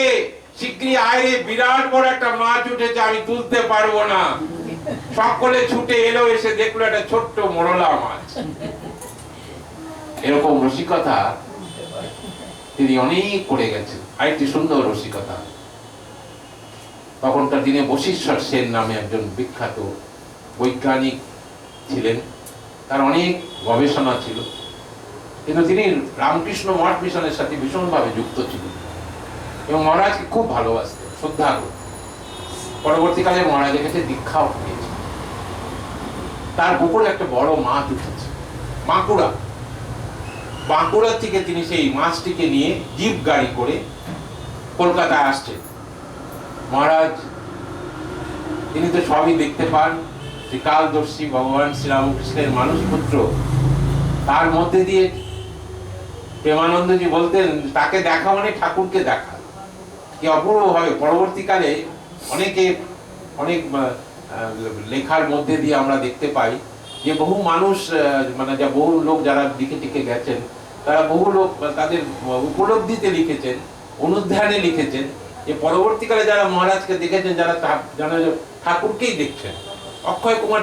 শিগগিরই আয় রে, বিরাট বড় একটা মাছ উঠেছে, আমি তুলতে পারবো না। সকলে ছুটে এলো, এসে দেখলো একটা ছোট্ট মোরলা মাছ। এরকম রসিকতা তিনি অনেক করে গেছেন। আরেকটি সুন্দর রসিকতা, তখনকার দিনে বশিষ্ঠর সেন নামে একজন বিখ্যাত বৈজ্ঞানিক ছিলেন, তার অনেক গবেষণা ছিল, কিন্তু তিনি রামকৃষ্ণ মঠ মিশনের সাথে ভীষণভাবে যুক্ত ছিলেন এবং মহারাজকে খুব ভালোবাসতেন, শ্রদ্ধা করতেন। পরবর্তীকালে মহারাজের কাছে দীক্ষাও পেয়েছে। তার পুকুরে একটা বড় মাছ উঠেছে, বাঁকুড়া থেকে তিনি সেই মাছটিকে নিয়ে জিপ গাড়ি করে কলকাতায় আসছেন। মহারাজ তিনি তো সবই দেখতে পান, ত্রিকালদর্শী ভগবান শ্রীরামকৃষ্ণের মানুষ পুত্র। তার মধ্যে দিয়ে প্রেমানন্দজি বলতেন, তাকে দেখা মানে ঠাকুরকে দেখা। কি অপূর্ব ভাবে পরবর্তীকালে অনেক লেখার মধ্যে দিয়ে আমরা দেখতে পাই যে বহু মানুষ, মানে বহু লোক যারা লিখে টিকে গেছেন, তারা বহু লোক তাদের উপলব্ধিতে লিখেছেন, অনুধ্যানে লিখেছেন যে পরবর্তীকালে যারা মহারাজকে দেখেছেন, যারা ঠাকুরকেই দেখছেন। অক্ষয় কুমার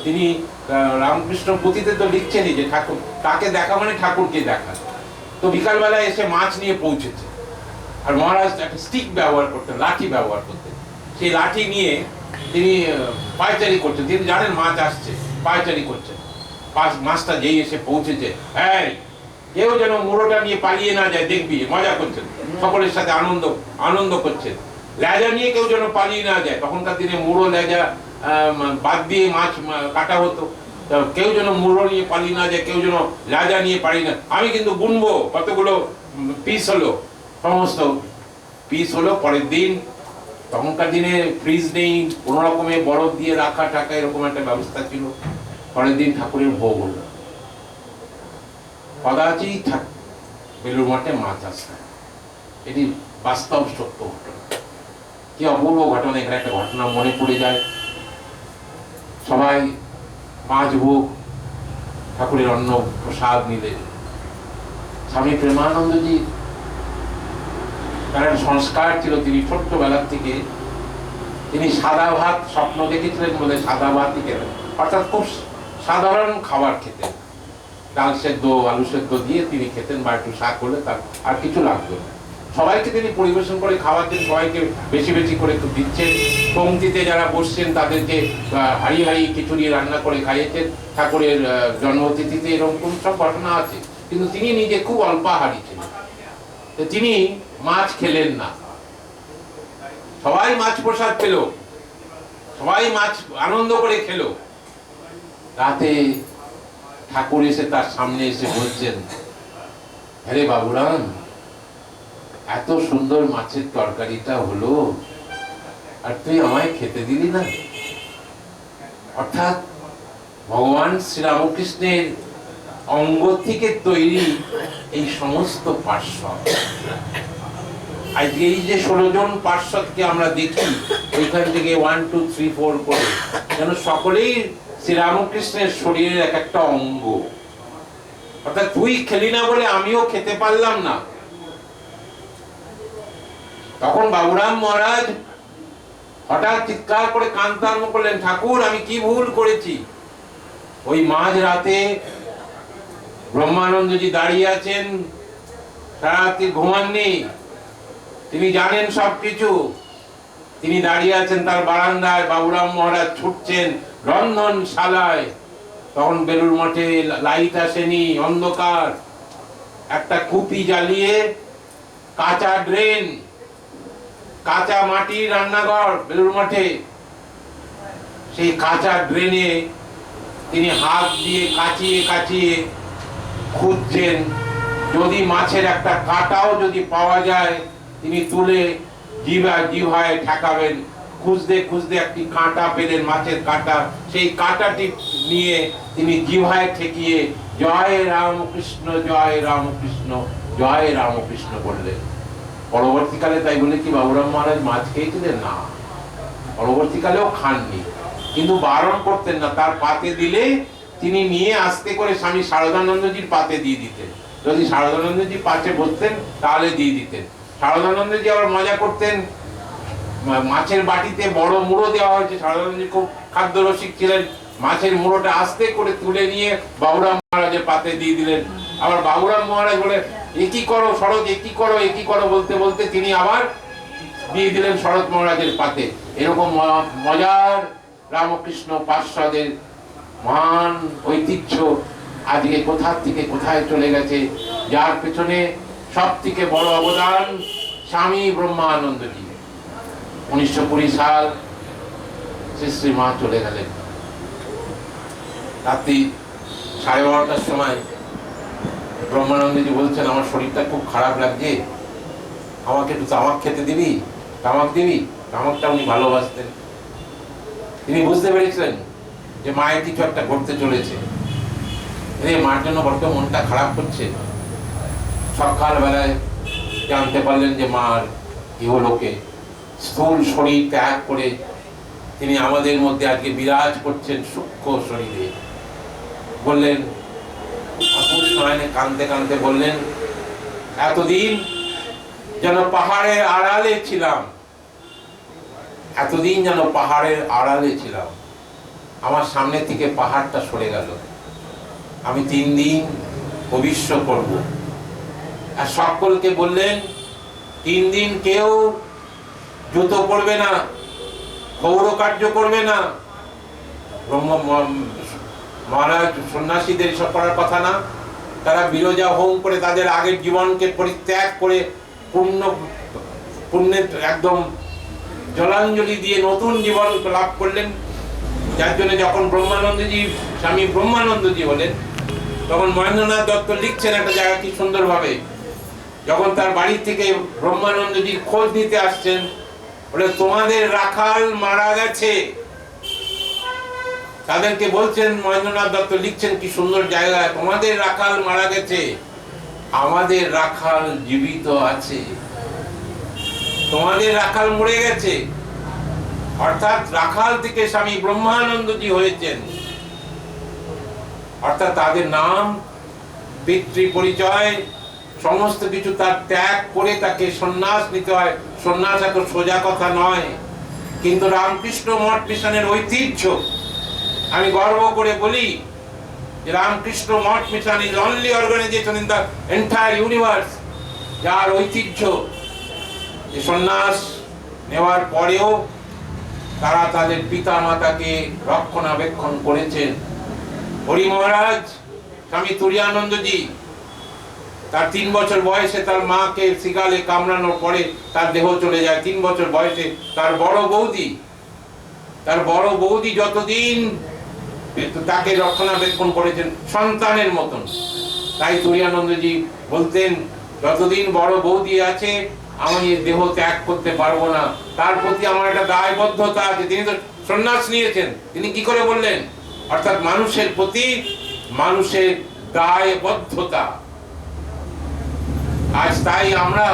তিনি রামকৃষ্ণ পুঁথিতে তো লিখছেনই যে ঠাকুর, তাকে দেখা মানে ঠাকুরকে দেখা। তো বিকালবেলায় এসে মাছ নিয়ে পৌঁছেছে, আর মহারাজ একটা স্টিক ব্যবহার করতেন, লাঠি ব্যবহার করতেন। সেই লাঠি নিয়ে তিনি পায়চারি করছেন, তিনি জানেন মাছ আসছে, পায়চারি করছেন। মাছটা যেই এসে পৌঁছেছে, হ্যাঁ কেউ যেন মুড়োটা নিয়ে পালিয়ে না যায়, দেখবি, মজা করছেন, সকলের সাথে আনন্দ করছেন। লেজা নিয়ে কেউ যেন পালিয়ে না যায়, তখনকার দিনে মুড়ো লেজা বাদ দিয়ে মাছ কাটা হতো। কেউ যেন মুড়ো নিয়ে পালিয়ে না যায়, কেউ যেন লেজা নিয়ে পালিয়ে না। আমি কিন্তু গুনবো কতগুলো পিস হলো, সমস্ত পিস হলো। পরের দিন, তখনকার দিনে ফ্রিজ নেই, কোনো রকমে বরফ দিয়ে রাখা টাকা এরকম একটা ব্যবস্থা ছিল। পরের দিন ঠাকুরের ভোগ হলো, কদাচি বেলুড় মঠে মাছ আসে। এটি বাস্তব সত্য ঘটনা। কি অপূর্ব ঘটনা! এখানে একটা ঘটনা মনে পড়ে যায়। সবাই মাছ ভোগ, ঠাকুরের অন্ন প্রসাদ নিলেন। স্বামী প্রেমানন্দজি তার সংস্কার ছিল, তিনি ছোট্টবেলার থেকে তিনি সাদা ভাত স্বপ্ন দেখেছিলেন বলে সাদা ভাতই খেতেন, অর্থাৎ খুব সাধারণ খাবার খেতেন। ডাল সেদ্ধ, আলু সেদ্ধ দিয়ে তিনি খেতেন, বা একটু শাক হলে তার আর কিছু লাগতো না। সবাইকে তিনি পরিবেশন করে খাওয়াতেন, সবাইকে বেশি বেশি করে দিচ্ছেন। পংক্তিতে যারা বসছেন তাদেরকে হাড়ি হাড়ি খিচুড়ি রান্না করে খাইয়েছেন। ঠাকুরের জন্মতিথিতে এরকম সব ঘটনা আছে। কিন্তু তিনি নিজে খুব অল্পাহারী ছিলেন, তিনি মাছ খেলেন না। সবাই মাছ প্রসাদ পেল, সবাই মাছ আনন্দ করে খেলো। রাতে ঠাকুর এসে তার সামনে এসে বলছেন, আরে বাবুরাম, এত সুন্দর মাছের তরকারিটা হলো, আর তুই আমায় খেতে দিলি না। অর্থাৎ ভগবান শ্রীরামকৃষ্ণের অঙ্গ থেকে তৈরি এই সমস্ত পার্শ্বদ। আজকে এই যে 16 জন পার্শ্বদকে আমরা দেখি, ওইখান থেকে 1 2 3 4 করে যেন সকলেই শ্রীরামকৃষ্ণের শরীরের এক একটা অঙ্গ। অর্থাৎ তুই খেলি না বলে আমিও খেতে পারলাম না। তখন বাবুরাম মহারাজ হঠাৎ চিৎকার করে কাঁদতে আরম্ভ করলেন, ঠাকুর আমি কি ভুল করেছি? ওই মাঝ রাতে ব্রহ্মানন্দজি দাঁড়িয়ে আছেন, সারা রাত্রি ঘুমাননি, তিনি জানেন সবকিছু। তিনি দাঁড়িয়ে আছেন তার বারান্দায়, বাবুরাম মহারাজ ছুটছেন রন্ধনশালায়। তখন বেলুড় মঠে লাইট আসেনি, অন্ধকার। একটা কুপি জ্বালিয়ে, কাঁচা ড্রেন, কাঁচা মাটির রান্নাঘর বেলুড় মঠে। সেই কাঁচা ড্রেনে তিনি হাত দিয়ে কাচিয়ে কাচিয়ে খুঁজছেন, যদি মাছের একটা কাঁটাও যদি পাওয়া যায় তিনি তুলে জিভায় ঠেকাবেন। খুঁজতে খুঁজতে একটি কাঁটা পেলেন, মাছের কাঁটা। সেই কাঁটাটি নিয়ে তিনি জিভায় ঠেকিয়ে জয় রামকৃষ্ণ, জয় রামকৃষ্ণ, জয় রামকৃষ্ণ বললেন। পরবর্তীকালে তাই বলে কি বাবুরাম মহারাজ মাছ খেয়েছিলেন? না, পরবর্তীকালেও খাননি, কিন্তু বারণ করতেন না। তার পাতে দিলে তিনি নিয়ে আস্তে করে স্বামী শারদানন্দজির পাতে দিয়ে দিতেন। যদি শারদানন্দজি পাশে বসতেন তাহলে দিয়ে দিতেন। শারদানন্দজি আবার মজা করতেন, মাছের বাটিতে বড় মুড়ো দেওয়া হয়েছে, শারদানন্দজি খুব খাদ্য রসিক ছিলেন, মাছের মুড়োটা আস্তে করে তুলে নিয়ে বাবুরাম মহারাজের পাতে দিয়ে দিলেন। আবার বাবুরাম মহারাজ বলে, একই করো শরৎ, একই করো, একই করো বলতে বলতে তিনি আবার দিয়ে দিলেন শরৎ মহারাজের পাতে। এরকম মজার রামকৃষ্ণ পার্শ্বদের মহান ঐতিহ্য আজকে কোথা থেকে কোথায় চলে গেছে, যার পেছনে সব থেকে বড় অবদান স্বামী ব্রহ্মানন্দজি। 1920 সাল শ্রী মা চলে গেলেন। রাত্রি 12:30টার সময় ব্রহ্মানন্দজি বলছেন, আমার শরীরটা খুব খারাপ লাগছে, আমাকে একটু তামাক খেতে দিবি? তামাক দিবি? তামাকটা উনি ভালোবাসতেন। তিনি বুঝতে পেরেছিলেন যে মায়ের কিছু একটা ঘটতে চলেছে, মার জন্য বড্ড মনটা খারাপ করছে। সকালবেলায় জানতে পারলেন যে মার ইহলোকে স্থূল শরীর ত্যাগ করে তিনি আমাদের মধ্যে আজকে বিরাজ করছেন সূক্ষ্ম শরীরে। বললেন, কাঁদতে কাঁদতে বললেন, এতদিন যেন পাহাড়ের আড়ালে ছিলাম, এতদিন যেন পাহাড়ের আড়ালে ছিলাম, আমার সামনে থেকে পাহাড়টা সরে গেল, আমি 3 দিন ভবিষ্য করব। আর সকলকে বললেন, 3 দিন কেউ জুতো পরবে না, ক্ষৌর কার্য করবে না। মহারাজ সন্ন্যাসীদের এসব করার কথা না। তারা বিরজা হোম করে তাদের আগের জীবনকে পরিত্যাগ করে পুণ্যের একদম জলাঞ্জলি দিয়ে নতুন জীবন লাভ করলেন। যার জন্য যখন ব্রহ্মানন্দজি, স্বামী ব্রহ্মানন্দজি হলেন, তখন মহেন্দ্রনাথ দত্ত লিখছেন একটা জায়গা কি সুন্দরভাবে, যখন তার বাড়ি থেকে ব্রহ্মানন্দজির খোঁজ নিতে আসছেন, বলে তোমাদের রাখাল মারা গেছে। তাদেরকে বলছেন, মহেন্দ্রনাথ দত্ত লিখছেন কি সুন্দর জায়গা, তোমাদের রাখাল মারা গেছে, আমাদের রাখাল জীবিত আছে। তোমাদের রাখাল মরে গেছে, অর্থাৎ রাখাল থেকে স্বামী ব্রহ্মানন্দজি হয়েছেন। অর্থাৎ তাদের নাম, পিতৃ পরিচয়, সমস্ত কিছু তার ত্যাগ করে তাকে সন্ন্যাস নিতে হয়। সন্ন্যাস এত সোজা কথা নয়, কিন্তু রামকৃষ্ণ মঠ মিশনের ঐতিহ্য, আমি গর্ব করে বলি যে Ramakrishna Math Mission is only organization in the entire universe যার ঐতিহ্য যে সন্ন্যাস নেওয়ার পরেও তারা তাদের পিতা মাতাকে রক্ষণাবেক্ষণ করেছেন। হরি মহারাজ স্বামী তুরীয়ানন্দজি, তার 3 বছর বয়সে তার মাকে শিকালে কামড়ানোর পরে তার দেহ চলে যায়। 3 বছর বয়সে তার বড় বৌদি যতদিন তাকে রক্ষণাবেক্ষণ করেছেন সন্তানের মতন। তাই তুরীয়ানন্দজি বলতেন, যতদিন বড় বৌদি আছে আমি দেহ ত্যাগ করতে পারবো না, তার প্রতি আমার একটা দায়বদ্ধতা আছে। তিনি তো সন্ন্যাস নিয়েছেন, তিনি কি করে বললেন? অর্থাৎ মানুষের প্রতি মানুষের দায়বদ্ধতা। আজ তাই আমরা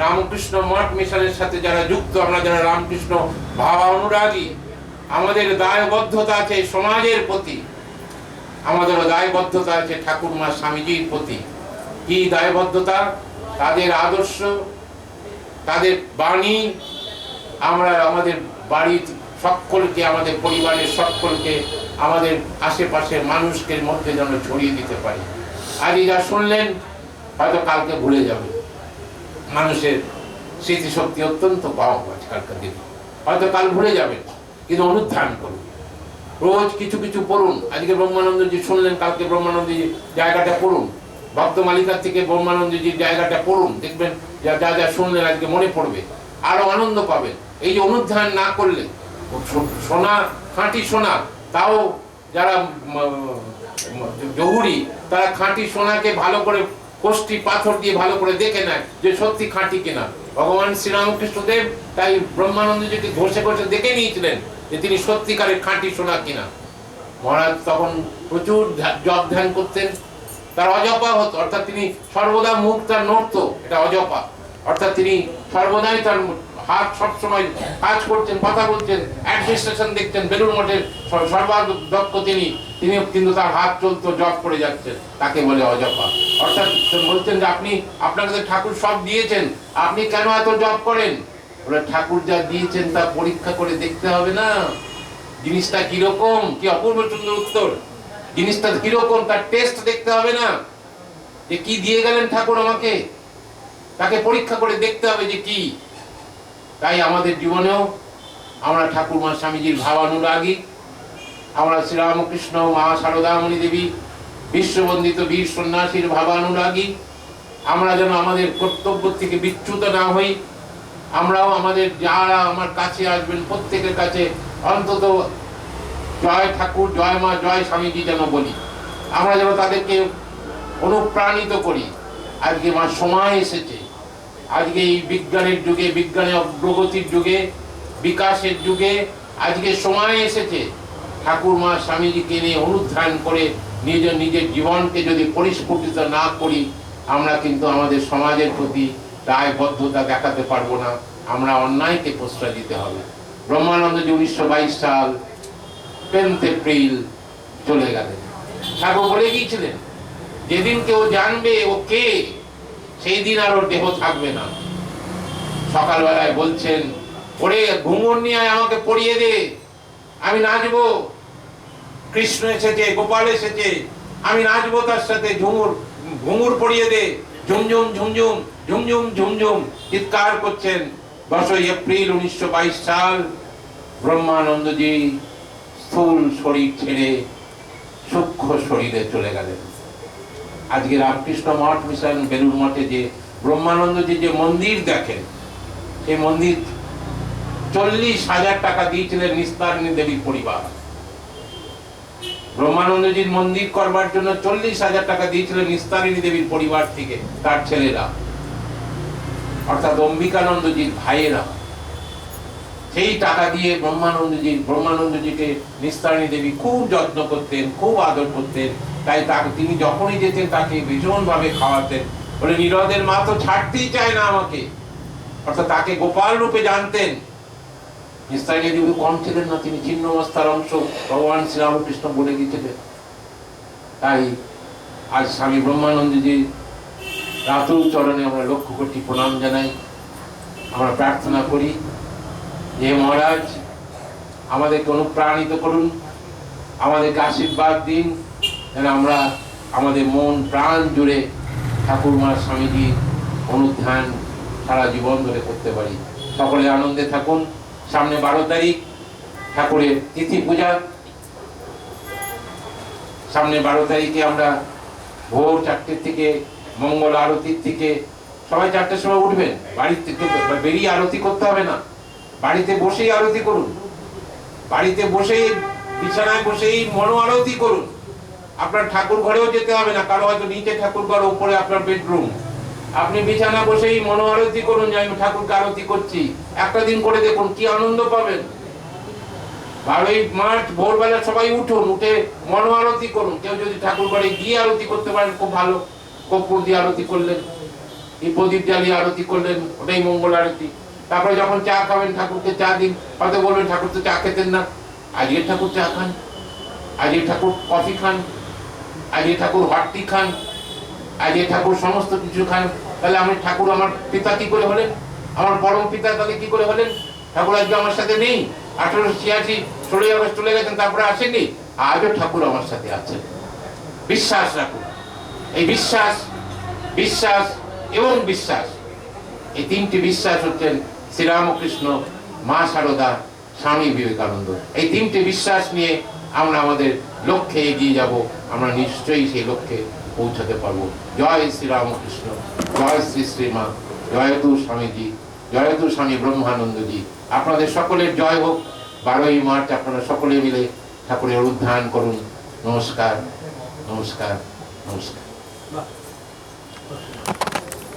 রামকৃষ্ণ মঠ মিশনের সাথে যারা যুক্ত, আমরা যারা রামকৃষ্ণ ভাব অনুরাগী, আমাদের দায়বদ্ধতা আছে সমাজের প্রতি, আমাদের দায়বদ্ধতা আছে ঠাকুরমা স্বামীজির প্রতি। কি দায়বদ্ধতা? তাদের আদর্শ, তাদের বাণী আমরা আমাদের বাড়ির সকলকে, আমাদের পরিবারের সকলকে, আমাদের আশেপাশের মানুষকে মধ্যে যেন ছড়িয়ে দিতে পারি। আজ যা শুনলেন হয়তো কালকে ভুলে যাবে। মানুষের স্মৃতিশক্তি অত্যন্ত কম আজকালকার দিনে, হয়তো কাল ভুলে যাবেন, কিন্তু অনুধ্যান করুন। রোজ কিছু কিছু পড়ুন। আজকে ব্রহ্মানন্দজি শুনলেন, কালকে ব্রহ্মানন্দজি জায়গাটা পড়ুন। ভক্ত মালিকার থেকে ব্রহ্মানন্দজির জায়গাটা পড়ুন, দেখবেন যা যা যা শুনলেন আজকে মনে পড়বে, আরো আনন্দ পাবেন। এই যে অনুধ্যান না করলে, সোনা খাঁটি সোনা, তাও যারা জহুরি তারা খাঁটি সোনাকে ভালো করে কোষ্টি পাথর দিয়ে ভালো করে দেখে নেয় যে সত্যি খাঁটি কিনা। ভগবান শ্রীরামকৃষ্ণদেব তাই ব্রহ্মানন্দজিকে ঘষে ঘষে দেখে নিয়েছিলেন যে তিনি সত্যিকারের খাঁটি সোনা কিনা। মহারাজ তখন প্রচুর জপ ধ্যান করতেন, তার অজপা হতো, অর্থাৎ তিনি সর্বদা মুখ তার নড়তো, এটা অজপা। অর্থাৎ তিনি সর্বদাই তার হাত সবসময় কাজ করছেন, কথা বলছেন, অ্যাডমিনিস্ট্রেশন দেখছেন। বেলুড় মঠের সর্বাধ্যক্ষ তিনি, কিন্তু তার হাত চলতো, জপ করে যাচ্ছেন, তাকে বলে অজপা। অর্থাৎ বলছেন যে আপনাকে তো ঠাকুর সব দিয়েছেন, আপনি কেন এত জপ করেন? বলে ঠাকুর যা দিয়েছেন তা পরীক্ষা করে দেখতে হবে না, জিনিসটা কিরকম। কি অপূর্ব সুন্দর উত্তর! জিনিসটা কিরকম তার টেস্ট দেখতে হবে না, যে কি দিয়ে গেলেন ঠাকুর আমাকে, তাকে পরীক্ষা করে দেখতে হবে যে কি। তাই আমাদের জীবনেও আমরা ঠাকুরমা স্বামীজির ভাবানুরাগী, আমরা শ্রীরামকৃষ্ণ মা শারদামণি দেবী বিশ্ববন্দিত বীর সন্ন্যাসীর ভাবানুরাগী। আমরা যেন আমাদের কর্তব্য থেকে বিচ্যুত না হই। আমরাও আমাদের যারা আমার কাছে আসবেন প্রত্যেকের কাছে অন্তত জয় ঠাকুর, জয় মা, জয় স্বামীজি যেন বলি। আমরা যেন তাদেরকে অনুপ্রাণিত করি। আজকে মা সময় এসেছে, আজকে এই বিজ্ঞানের যুগে, বিজ্ঞানের অগ্রগতির যুগে, বিকাশের যুগে আজকে সময় এসেছে ঠাকুর মা স্বামীজিকে নিয়ে অনুধ্যান করে নিজের জীবনকে যদি পরিস্ফুটিত না করি, আমরা কিন্তু আমাদের সমাজের প্রতি দায়বদ্ধতা দেখাতে পারবো না। আমরা অন্যায়কে প্রশ্রয় দিতে হবে। ব্রহ্মানন্দজি 1922 সাল 10 এপ্রিল চলে গেলেন। ঠাকুর বলে গিয়েছিলেন যেদিন কেউ জানবে ও কে, সেই দিন আর ওর দেহ থাকবে না। সকালবেলায় বলছেন, ওরে ঘুঙুর নিয়ে আমাকে পরিয়ে দে, আমি নাচবো। কৃষ্ণ এসেছে, গোপাল এসেছে, আমি নাচবো তার সাথে। ঘুঙুর পরিয়ে দে। ঝুমঝুম ঝুমঝুম ঝুমঝুম ঝুমঝুম চিৎকার করছেন। 10 এপ্রিল 1922 সাল ব্রহ্মানন্দজি স্থূল শরীর ছেড়ে সূক্ষ্ম শরীরে চলে গেলেন। আজকে রামকৃষ্ণ মঠ মিশন বেলুড় মঠে যে ব্রহ্মানন্দজি যে মন্দির দেখেন, সেই মন্দির 40,000 টাকা দিয়েছিলেন নিস্তারিণী দেবীর পরিবার। ব্রহ্মানন্দজির মন্দির করবার জন্য 40,000 টাকা দিয়েছিলেন নিস্তারিণী দেবীর পরিবার থেকে তার ছেলেরা, অর্থাৎ অম্বিকানন্দজির ভাইয়েরা। সেই টাকা দিয়ে ব্রহ্মানন্দজিকে নিস্তারিণী দেবী খুব যত্ন করতেন, খুব আদর করতেন। তাই তিনি যখনই যেতেন তাকে ভীষণ ভাবে খাওয়াতেন। বলে নীরদের মা তো ছাড়তেই চায় না আমাকে, অর্থাৎ তাকে গোপাল রূপে জানতেন। নিস্তারিণী দেবী কম ছিলেন না, তিনি ছিন্নমস্তার অংশ, ভগবান শ্রীরামকৃষ্ণ বলে গিয়েছিলেন। তাই আজ স্বামী ব্রহ্মানন্দজির রাতুল চরণে আমরা লক্ষ কোটি প্রণাম জানাই। আমরা প্রার্থনা করি যে মহারাজ আমাদেরকে অনুপ্রাণিত করুন, আমাদেরকে আশীর্বাদ দিন, যেন আমরা আমাদের মন প্রাণ জুড়ে ঠাকুরমা স্বামীজির অনুধ্যান সারা জীবন ধরে করতে পারি। সকলে আনন্দে থাকুন। সামনে 12 তারিখ ঠাকুরের তিথি পূজা। সামনে 12 তারিখে আমরা ভোর 4টে থেকে মঙ্গল আরতির থেকে সবাই 4টের সময় উঠবেন। বাড়ি থেকে বেরিয়ে আরতি করতে হবে না, বাড়িতে বসেই আরতি করুন। বাড়িতে বসেই বিছানায় বসেই মনো আরতি করুন। আপনার ঠাকুর ঘরেও যেতে হবে না, কারো হয়তো নিচে ঠাকুর ঘর, উপরে আপনার বেডরুম। আপনি বিছানা বসেই মনো আরতি করুন যে আমি ঠাকুরকে আরতি করছি। একটা দিন করে দেখুন কি আনন্দ পাবেন। 12ই মার্চ ভোরবেলা সবাই উঠুন, উঠে মনো আরতি করুন। কেউ যদি ঠাকুর ঘরে গিয়ে আরতি করতে পারেন খুব ভালো, কর্পূর দিয়ে আরতি করলেন, এই প্রদীপ জ্বালিয়ে আরতি করলেন, ওটাই মঙ্গল আরতি। তারপরে যখন চা খাবেন ঠাকুরকে চা দিন। হয়তো বলবেন ঠাকুর তো চা খেতেন না, আজকে ঠাকুর চা খান, আজকে ঠাকুর কফি খান, আজকে ঠাকুর হট টি খান, আজকে ঠাকুর সমস্ত কিছু খান। তাহলে আমি ঠাকুর আমার পিতা কি করে হলেন, আমার পরম পিতা তাহলে কি করে হলেন? ঠাকুর আজকে আমার সাথে নেই, 1886 16ই আগস্ট চলে গেছেন, তারপরে আসেননি, আজও ঠাকুর আমার সাথে আছেন। বিশ্বাস রাখুন। এই বিশ্বাস, বিশ্বাস এবং বিশ্বাস, এই 3টি বিশ্বাস হচ্ছেন শ্রীরামকৃষ্ণ, মা শারদা, স্বামী বিবেকানন্দ। এই 3টি বিশ্বাস নিয়ে আমরা আমাদের লক্ষ্যে এগিয়ে যাব। আমরা নিশ্চয়ই সেই লক্ষ্যে পৌঁছাতে পারবো। জয় শ্রীরামকৃষ্ণ, জয় শ্রী শ্রীমা, জয়তু স্বামীজি, জয়তু স্বামী ব্রহ্মানন্দজি। আপনাদের সকলের জয় হোক। 12ই মার্চ আপনারা সকলে মিলে ঠাকুরের উদ্ধান করুন। নমস্কার, নমস্কার, নমস্কার।